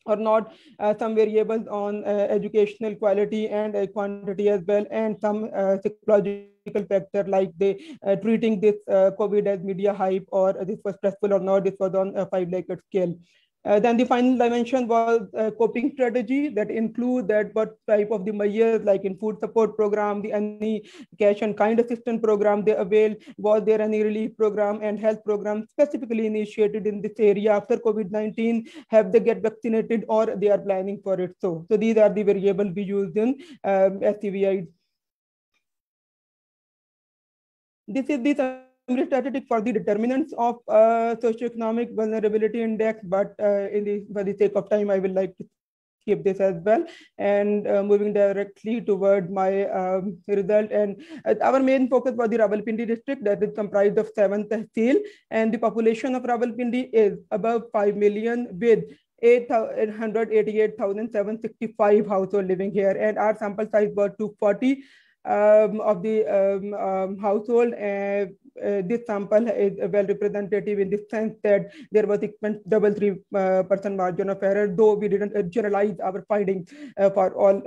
or not. Some variables on educational quality and quantity as well, and some psychological factor like they treating this COVID as media hype, or this was stressful or not. This was on a 5-Likert scale. Then the final dimension was coping strategy that include that what type of the measures like in food support program, any cash and kind assistance program they avail, was there any relief program and health program specifically initiated in this area after COVID-19, have they get vaccinated or they are planning for it. So these are the variables we used in SCVI. This is the statistic for the determinants of socioeconomic vulnerability index, but for the sake of time, I will like to skip this as well, and moving directly toward my result. And our main focus was the Rawalpindi district that is comprised of 7 tehsil, and the population of Rawalpindi is above 5 million with 888,765 households living here, and our sample size was 240 of the household. This sample is well representative in the sense that there was 3% margin of error, though we didn't generalize our findings for all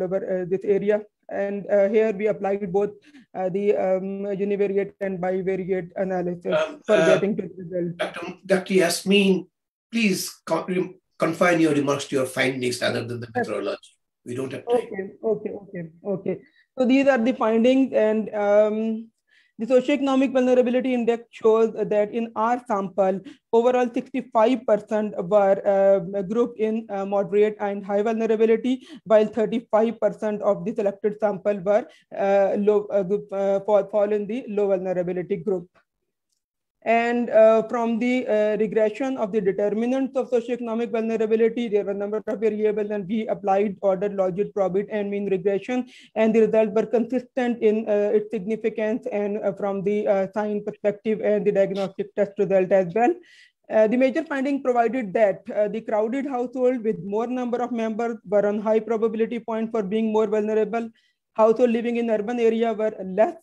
over this area. And here we applied both the univariate and bivariate analysis for getting to the result. Dr. Yasmin, please confine your remarks to your findings rather than the methodology. We don't have time. Okay. So these are the findings, and the socioeconomic vulnerability index shows that in our sample, overall 65% were grouped in moderate and high vulnerability, while 35% of the selected sample were fall in the low vulnerability group. And from the regression of the determinants of socioeconomic vulnerability, there were a number of variables, and we applied ordered logit, probit, and mean regression, and the results were consistent in its significance and from the sign perspective and the diagnostic test result as well. The major finding provided that the crowded household with more number of members were on high probability point for being more vulnerable. Household living in urban area were less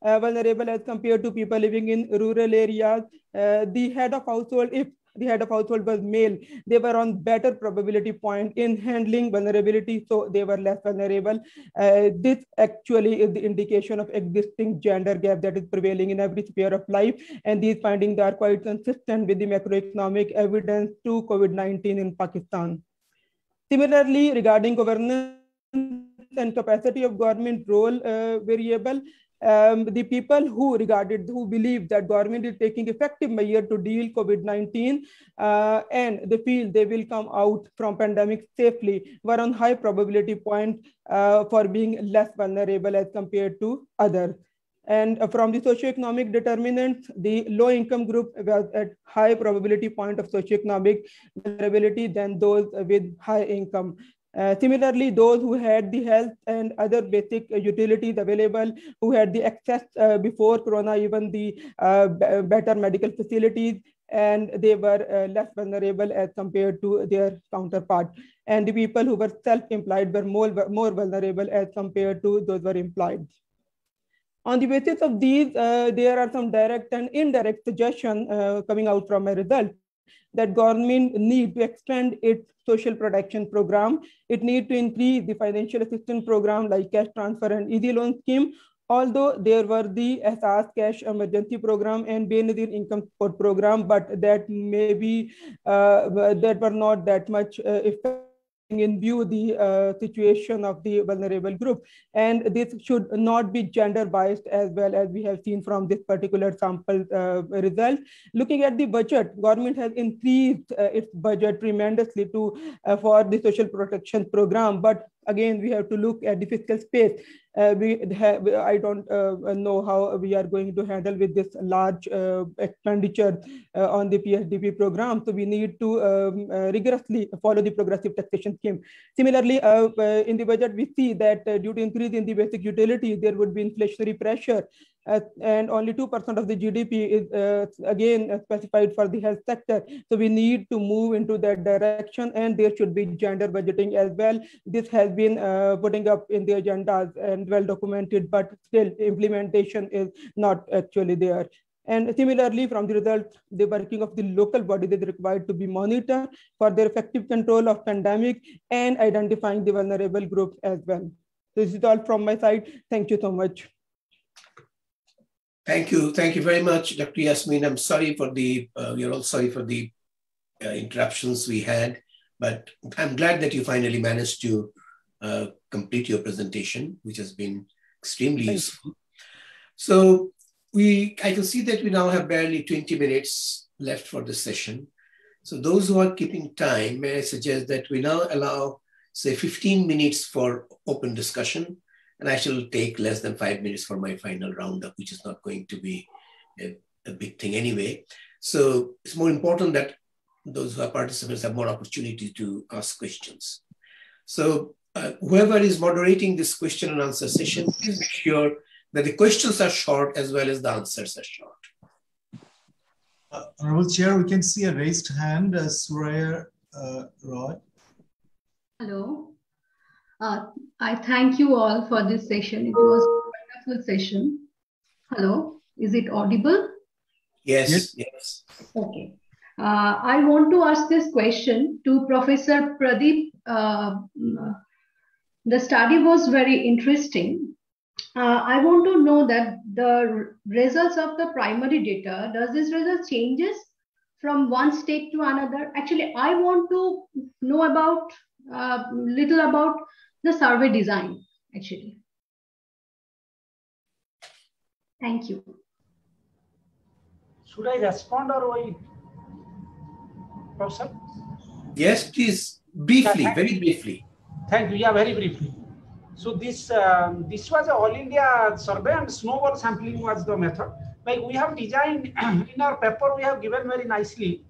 vulnerable as compared to people living in rural areas. The head of household, if the head of household was male, they were on better probability point in handling vulnerability, so they were less vulnerable. This actually is the indication of existing gender gap that is prevailing in every sphere of life, and these findings are quite consistent with the macroeconomic evidence to COVID-19 in Pakistan. Similarly, regarding governance and capacity of government role variable, the people who believe that government is taking effective measure to deal COVID-19 and they feel they will come out from pandemic safely were on high probability point for being less vulnerable as compared to others. And from the socioeconomic determinants, the low income group was at high probability point of socioeconomic vulnerability than those with high income. Similarly, those who had the health and other basic utilities available, who had the access before Corona, even the better medical facilities, and they were less vulnerable as compared to their counterpart. And the people who were self-employed were more vulnerable as compared to those who were employed. On the basis of these, there are some direct and indirect suggestions coming out from a result that government need to expand its social protection program. It need to increase the financial assistance program like cash transfer and easy loan scheme. Although there were the SARS cash emergency program and Benazir income support program, but that may be that were not that much effective in view the situation of the vulnerable group. And this should not be gender biased, as well as we have seen from this particular sample result. Looking at the budget, government has increased its budget tremendously for the social protection program. But again, we have to look at the fiscal space. I don't know how we are going to handle with this large expenditure on the PSDP program. So we need to rigorously follow the progressive taxation scheme. Similarly, in the budget, we see that due to increase in the basic utility, there would be inflationary pressure. And only 2% of the GDP is again specified for the health sector. So we need to move into that direction, and there should be gender budgeting as well. This has been putting up in the agendas and well documented, but still implementation is not actually there. And similarly, from the results, the working of the local bodies is required to be monitored for their effective control of pandemic and identifying the vulnerable groups as well. So this is all from my side. Thank you so much. Thank you. Thank you very much, Dr. Yasmin. I'm sorry for we are all sorry for the interruptions we had, but I'm glad that you finally managed to complete your presentation, which has been extremely useful. So I can see that we now have barely 20 minutes left for the session. So those who are keeping time, may I suggest that we now allow, say, 15 minutes for open discussion, and I shall take less than 5 minutes for my final roundup, which is not going to be a big thing anyway. So it's more important that those who are participants have more opportunity to ask questions. So whoever is moderating this question and answer session, please make sure that the questions are short as well as the answers are short. Honorable Chair, we can see a raised hand, Suraya Roy. Hello. I thank you all for this session. It was a wonderful session. Hello, is it audible? Yes, yes. Okay. I want to ask this question to Professor Pradeep. The study was very interesting. I want to know that the results of the primary data, does this result changes from one state to another? Actually, I want to know about little about the survey design, actually. Thank you. Should I respond or wait? Professor? Yes, please. Briefly, very briefly. Thank you. Yeah, very briefly. So this was a all India survey, and snowball sampling was the method. Like we have designed in our paper, we have given very nicely.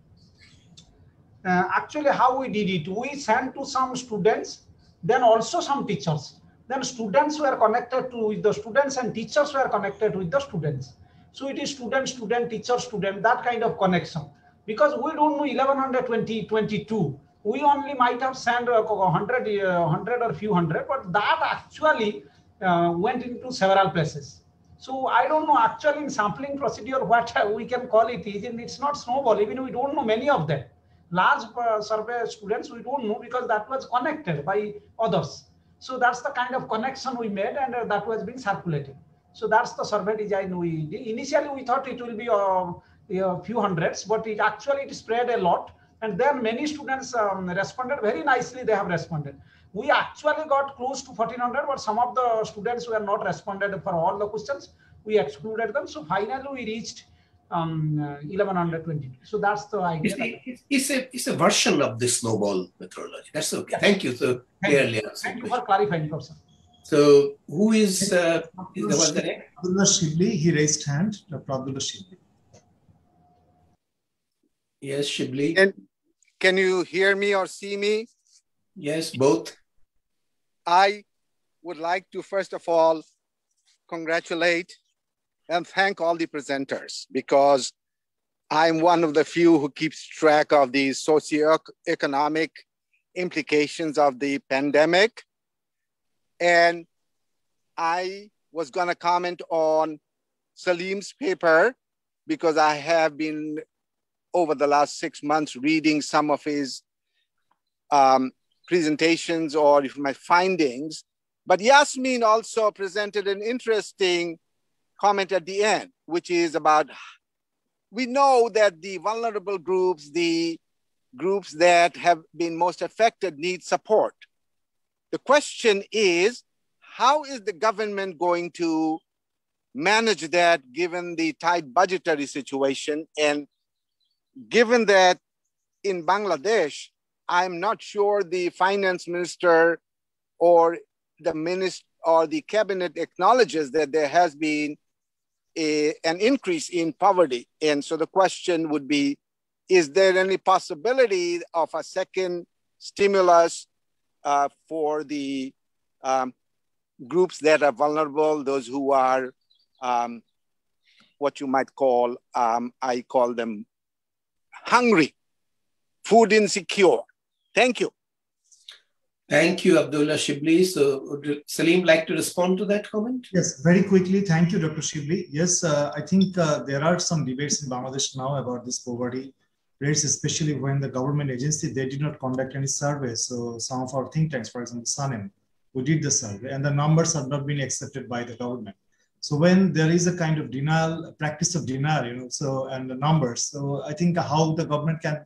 Actually, how we did it, we sent to some students, then also some teachers. Then students were connected with the students, and teachers were connected with the students. So it is student, student, teacher, student, that kind of connection. Because we don't know 1120, 22. We only might have sent 100 or few hundred, but that actually went into several places. So I don't know actually in sampling procedure what we can call it. It's not snowball, even we don't know many of them. Large survey students we don't know because that was connected by others. So that's the kind of connection we made, and that was being circulated. So that's the survey design we did. Initially we thought it will be a few hundreds, but it actually spread a lot. And then many students responded very nicely. They have responded. We actually got close to 1400, but some of the students were not responded for all the questions. We excluded them. So finally we reached 1122. So that's the idea. It's a version of the snowball methodology. That's okay. Yes. Thank you. So clearly. Thank you for clarifying, Professor. So who is the one that? Abdullah Shibli, he raised hand. Dr. Abdullah Shibli. Yes, Shibli. Can you hear me or see me? Yes, both. I would like to, first of all, congratulate and thank all the presenters, because I'm one of the few who keeps track of the socioeconomic implications of the pandemic. And I was going to comment on Salim's paper because I have been over the last 6 months reading some of his presentations or my findings. But Yasmin also presented an interesting comment at the end, which is about, we know that the vulnerable groups, the groups that have been most affected need support. The question is, how is the government going to manage that given the tight budgetary situation? And given that in Bangladesh, I'm not sure the finance minister or the cabinet acknowledges that there has been an increase in poverty. And so the question would be, is there any possibility of a second stimulus for the groups that are vulnerable, those who are what you might call, I call them hungry, food insecure? Thank you. Thank you, Abdullah Shibli. So would Salim like to respond to that comment? Yes, very quickly. Thank you, Dr. Shibli. Yes, I think there are some debates in Bangladesh now about this poverty rates, especially when the government agency, they did not conduct any surveys. So some of our think tanks, for example, SANEM, who did the survey, and the numbers have not been accepted by the government. So when there is a kind of denial, practice of denial, so, and the numbers, so I think how the government can,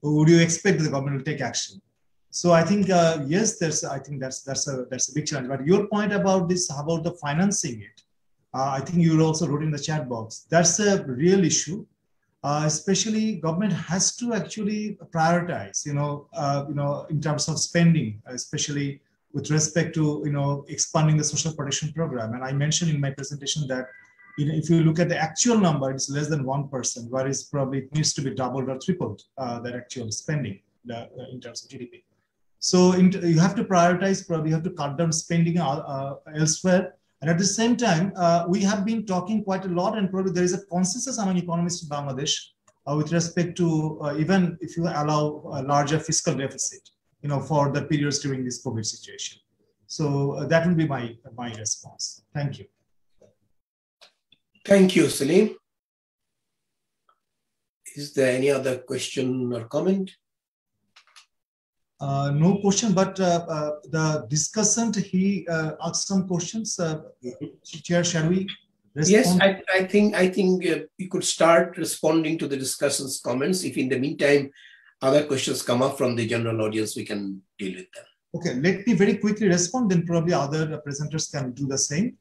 would you expect the government to take action? So I think, yes, I think that's a big challenge. But your point about this, about the financing it, I think you also wrote in the chat box, that's a real issue. Especially government has to actually prioritize, in terms of spending, especially with respect to, expanding the social protection program. And I mentioned in my presentation that, if you look at the actual number, it's less than 1%, whereas probably it needs to be doubled or tripled, that actual spending in terms of GDP. So you have to prioritize, probably you have to cut down spending elsewhere. And at the same time, we have been talking quite a lot, and probably there is a consensus among economists in Bangladesh with respect to even if you allow a larger fiscal deficit, for the periods during this COVID situation. So that will be my response. Thank you. Thank you, Salim. Is there any other question or comment? No question, but the discussant, he asked some questions. Chair, shall we respond? Yes, I think you could start responding to the discussant's comments. If in the meantime, other questions come up from the general audience, we can deal with them. Okay, let me very quickly respond, then probably other presenters can do the same.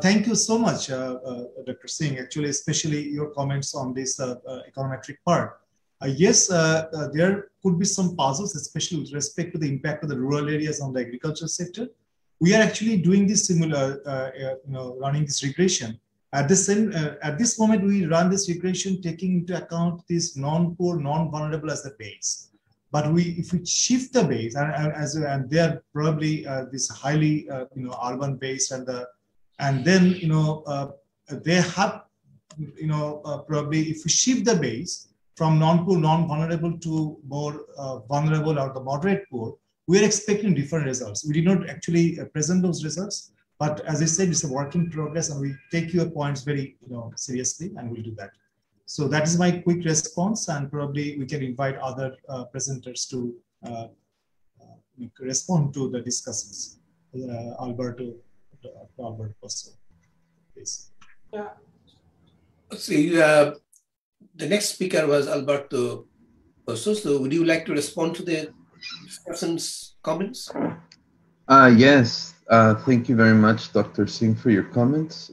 Thank you so much, Dr. Singh, actually, especially your comments on this econometric part. Yes, there could be some puzzles, especially with respect to the impact of the rural areas on the agriculture sector. We are actually doing this similar, running this regression. At this moment, we run this regression taking into account this non-poor, non-vulnerable as the base. But if we shift the base, and they are probably this highly, urban base, and then they have, probably if we shift the base from non-poor, non-vulnerable to more vulnerable or the moderate poor, we are expecting different results. We did not actually present those results, but as I said, it's a work in progress, and we take your points very seriously, and we'll do that. So that is my quick response, and probably we can invite other presenters to respond to the discussions. Alberto Posso, please. Yeah. See, the next speaker was Alberto Posso. So would you like to respond to the discussant's comments? Yes. Thank you very much, Dr. Singh, for your comments.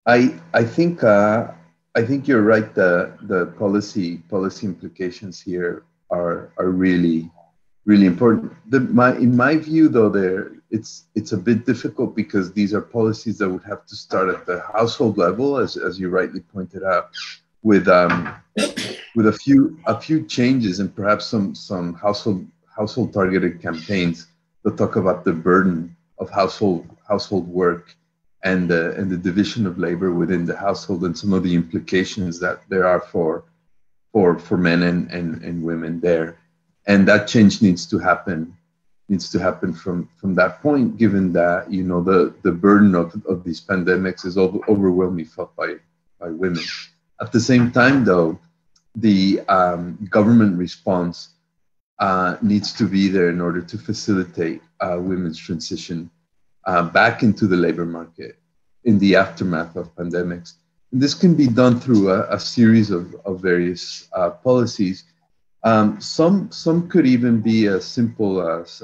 I think you're right. The policy implications here are really important. In my view, though, it's a bit difficult because these are policies that would have to start at the household level, as you rightly pointed out, with a few changes and perhaps some household targeted campaigns that talk about the burden of household work and the division of labor within the household and some of the implications that there are for men and women there. And that change needs to happen from that point, given that the burden of these pandemics is overwhelmingly felt by women. At the same time, though, the government response needs to be there in order to facilitate women's transition back into the labor market in the aftermath of pandemics. And this can be done through a series of various policies. Some could even be as simple as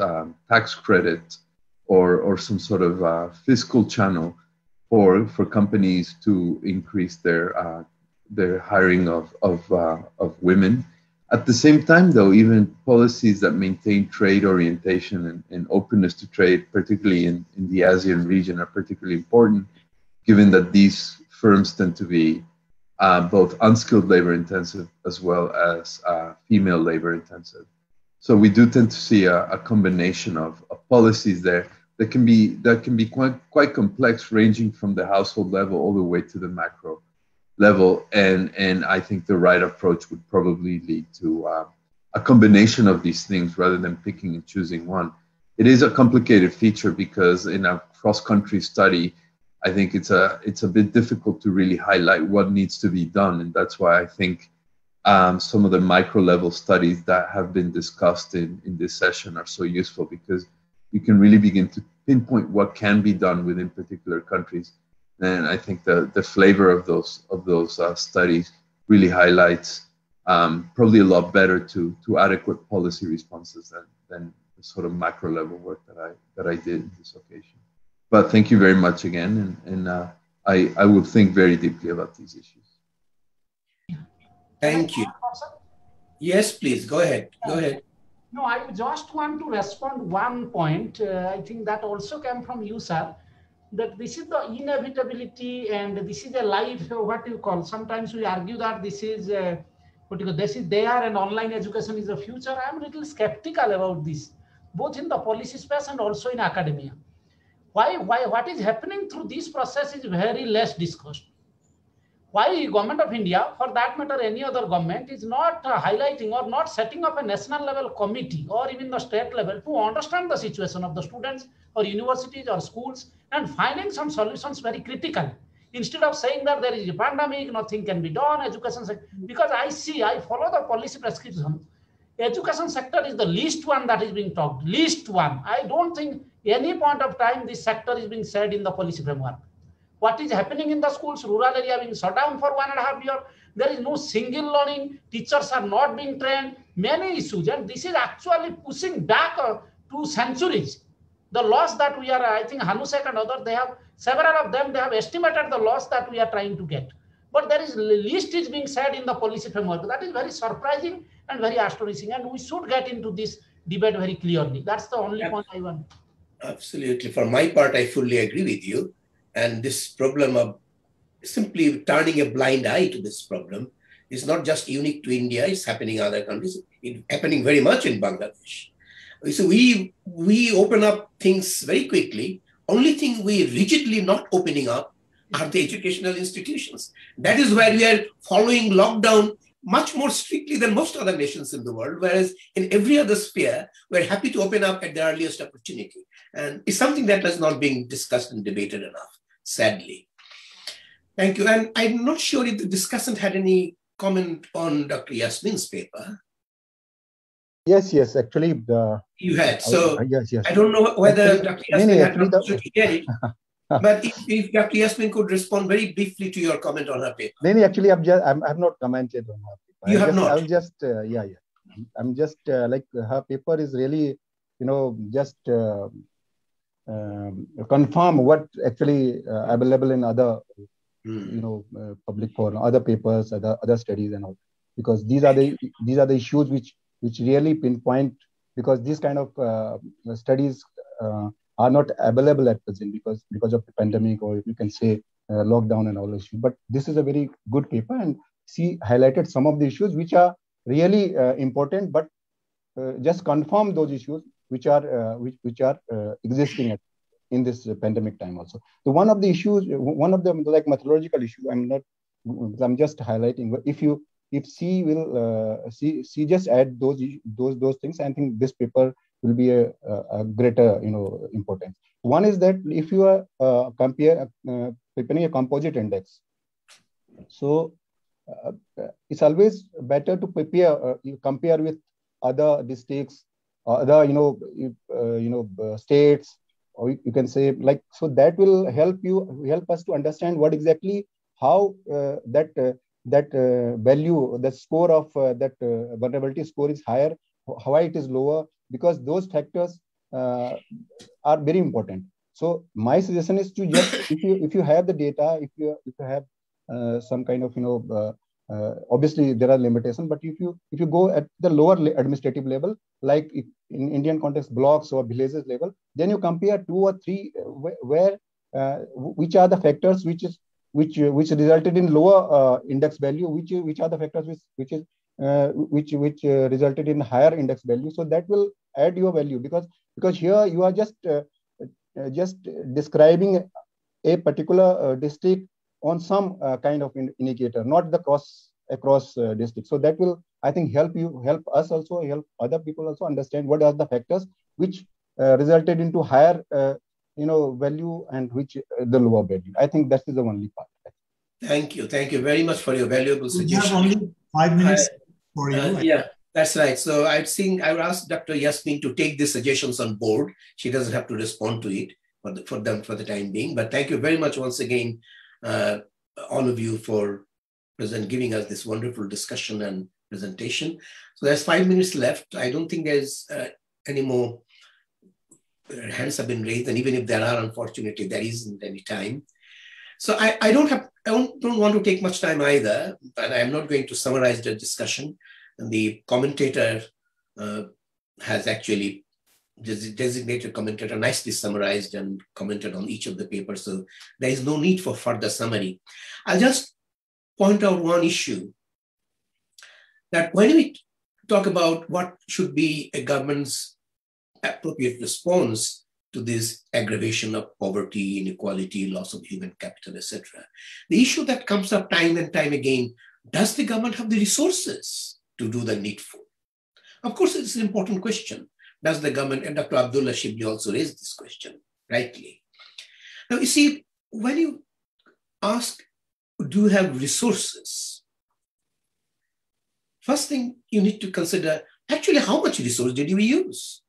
tax credit or some sort of fiscal channel for companies to increase their hiring of women. At the same time, though, even policies that maintain trade orientation and openness to trade, particularly in the ASEAN region, are particularly important, given that these firms tend to be both unskilled labor intensive as well as female labor intensive. So we do tend to see a combination of policies there that can be quite complex, ranging from the household level all the way to the macro level. And I think the right approach would probably lead to a combination of these things rather than picking and choosing one. It is a complicated feature because in a cross-country study, I think it's a bit difficult to really highlight what needs to be done. And that's why I think some of the micro level studies that have been discussed in this session are so useful, because you can really begin to pinpoint what can be done within particular countries. And I think the flavor of those studies really highlights probably a lot better to adequate policy responses than the sort of macro level work that I did in this occasion. But thank you very much again, and I will think very deeply about these issues. Thank you. Yes, please, go ahead. Go ahead. No, I just want to respond one point. I think that also came from you, sir, that this is the inevitability and this is a life, what you call, sometimes we argue that this is, this is there and online education is the future. I'm a little skeptical about this, both in the policy space and also in academia. Why, what is happening through this process is very less discussed. Why government of India, for that matter any other government, is not highlighting or not setting up a national level committee or even the state level to understand the situation of the students or universities or schools and finding some solutions very critically, instead of saying that there is a pandemic, nothing can be done, education sector. Because I follow the policy prescription. Education sector is the least one that is being talked, least one. I don't think any point of time this sector is being said in the policy framework. What is happening in the schools, rural area being shut down for 1.5 years. There is no single learning. Teachers are not being trained. Many issues. And this is actually pushing back to centuries. The loss that we are, I think Hanusek and others, they have, several of them, they have estimated the loss that we are trying to get. But there is least is being said in the policy framework. That is very surprising and very astonishing. And we should get into this debate very clearly. That's the only point I want. Absolutely. For my part, I fully agree with you. And this problem of simply turning a blind eye to this problem is not just unique to India, it's happening in other countries. It's happening very much in Bangladesh. So we open up things very quickly. Only thing we rigidly not opening up are the educational institutions. That is where we are following lockdown much more strictly than most other nations in the world, whereas in every other sphere, we're happy to open up at the earliest opportunity. And it's something that is not being discussed and debated enough, sadly. Thank you. And I'm not sure if the discussant had any comment on Dr. Yasmin's paper. Yes, actually. You had. So yes. I don't know whether Dr. Yasmin had an opportunity to get it. But if Dr. Yasmin could respond very briefly to your comment on her paper. Actually, I've not commented on her paper. You have not? I'm just, I'm just like her paper is really, just confirm what actually available in other, public forum, other papers, other studies and all. Because these are the issues which really pinpoint, because these kind of studies are not available at present because of the pandemic, or you can say lockdown and all issues. But this is a very good paper, and she highlighted some of the issues which are really important, but just confirm those issues which are existing in this pandemic time also. So one of the issues, one of the like methodological issue, I'm just highlighting. If she will she just add those things, I think this paper will be a greater importance. One is that if you are preparing a composite index, so it's always better to prepare compare with other districts, other states, or you can say like, so that will help us to understand what exactly how that that value, the score of that vulnerability score is higher, why it is lower, because those factors are very important. So my suggestion is to just, if you have the data, if you have some kind of, obviously there are limitations, but if you go at the lower administrative level, like if in Indian context blocks or villages level, then you compare 2 or 3 where which are the factors which resulted in lower index value, which are the factors which resulted in higher index value. So that will add your value, because here you are just describing a particular district on some kind of indicator, not the across districts. So that will, I think, help us also, help other people also understand what are the factors which resulted into higher value and which the lower value. I think that is the only part. Thank you very much for your valuable suggestion. We have only 5 minutes for you. Yeah, that's right. So I would ask Dr. Yasmin to take these suggestions on board. She doesn't have to respond to it for the time being. But thank you very much once again, all of you, for giving us this wonderful discussion and presentation. So there's 5 minutes left. I don't think there's any more hands have been raised, and even if there are, unfortunately, there isn't any time. So I don't want to take much time either, but I'm not going to summarize the discussion. And the commentator has actually, designated commentator, nicely summarized and commented on each of the papers. So there is no need for further summary. I'll just point out one issue, that when we talk about what should be a government's appropriate response to this aggravation of poverty, inequality, loss of human capital, etc., the issue that comes up time and time again, does the government have the resources to do the needful? Of course, it's an important question. Does the government, and Dr. Abdullah Shibli also raised this question rightly. Now, you see, when you ask, do you have resources? First thing you need to consider, actually, how much resource did we use?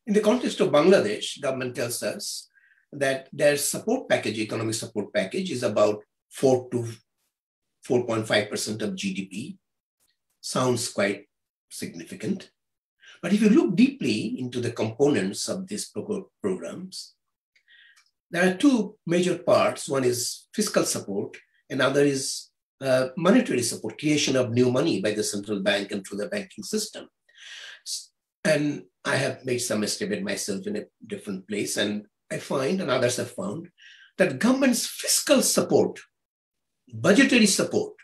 In the context of Bangladesh, government tells us that their support package, economic support package, is about 4 to 4.5% of GDP. Sounds quite significant. But if you look deeply into the components of these programs, there are 2 major parts. One is fiscal support, another is monetary support, creation of new money by the central bank and through the banking system. And I have made some estimate myself in a different place, and I find, and others have found, that government's fiscal support, budgetary support,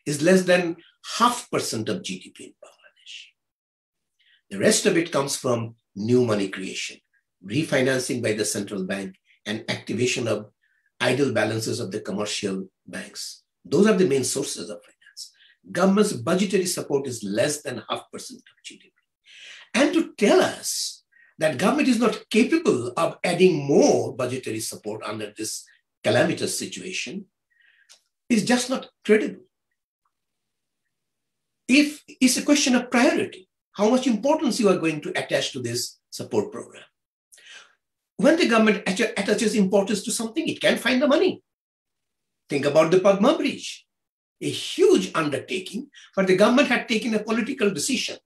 is less than 0.5% of GDP in Bangladesh. The rest of it comes from new money creation, refinancing by the central bank, and activation of idle balances of the commercial banks. Those are the main sources of finance. Government's budgetary support is less than 0.5% of GDP. And to tell us that government is not capable of adding more budgetary support under this calamitous situation is just not credible. If it's a question of priority, how much importance you are going to attach to this support program. When the government attaches importance to something, it can find the money. Think about the Padma Bridge, a huge undertaking, but the government had taken a political decision.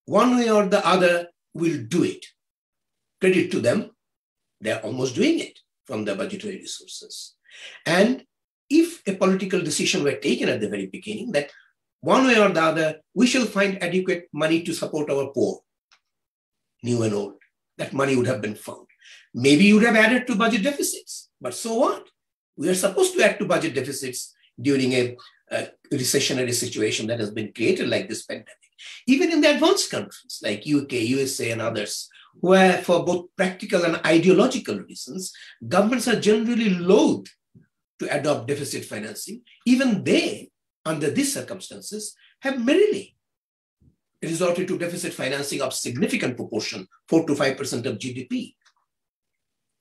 One way or the other will do it. Credit to them, they're almost doing it from their budgetary resources. And if a political decision were taken at the very beginning that one way or the other, we shall find adequate money to support our poor, new and old, that money would have been found. Maybe you would have added to budget deficits, but so what? We are supposed to add to budget deficits during a recessionary situation that has been created like this pandemic. Even in the advanced countries like UK, USA, and others, where for both practical and ideological reasons, governments are generally loath to adopt deficit financing. Even they, under these circumstances, have merely resorted to deficit financing of significant proportion, 4 to 5% of GDP,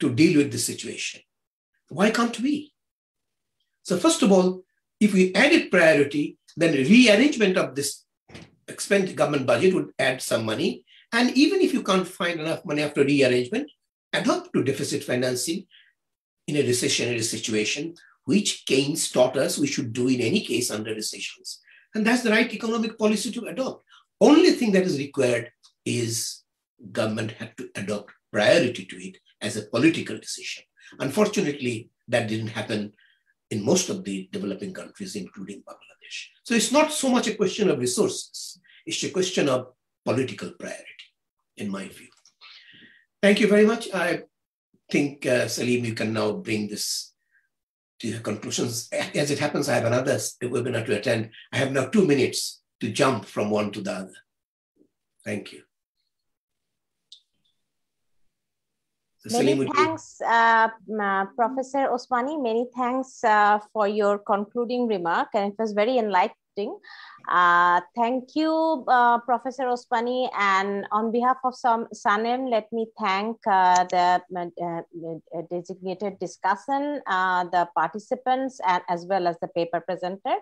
to deal with the situation. Why can't we? So first of all, if we added priority, then rearrangement of this government budget would add some money. And even if you can't find enough money after rearrangement, adopt to deficit financing in a recessionary situation which Keynes taught us we should do in any case under recessions. And that's the right economic policy to adopt. Only thing that is required is government had to adopt priority to it as a political decision. Unfortunately, that didn't happen in most of the developing countries, including Bangladesh. So it's not so much a question of resources, it's a question of political priority, in my view. Thank you very much. I think, Salim, you can now bring this to your conclusions. As it happens, I have another webinar to attend. I have now 2 minutes to jump from one to the other. Thank you. So many thanks, Professor Osmani. Many thanks for your concluding remark, and it was very enlightening. Thank you, Professor Osmani, and on behalf of SANEM, let me thank the designated discussant, the participants, and as well as the paper presenter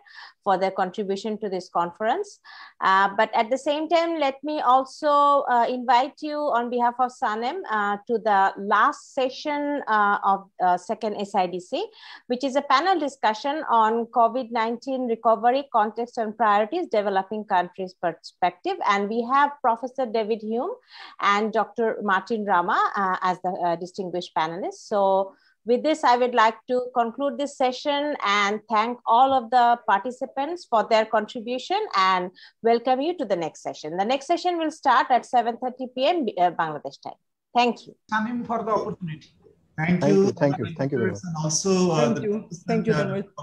for their contribution to this conference. But at the same time, let me also invite you on behalf of SANEM to the last session of second SIDC, which is a panel discussion on COVID-19 recovery, context and priorities, developing countries perspective. And we have Professor David Hume and Dr. Martin Rama as the distinguished panelists. So with this, I would like to conclude this session and thank all of the participants for their contribution and welcome you to the next session. The next session will start at 7:30 p.m. Bangladesh time. Thank you. Samim, for the opportunity. Thank you. Thank you very much. And also, thank you very much.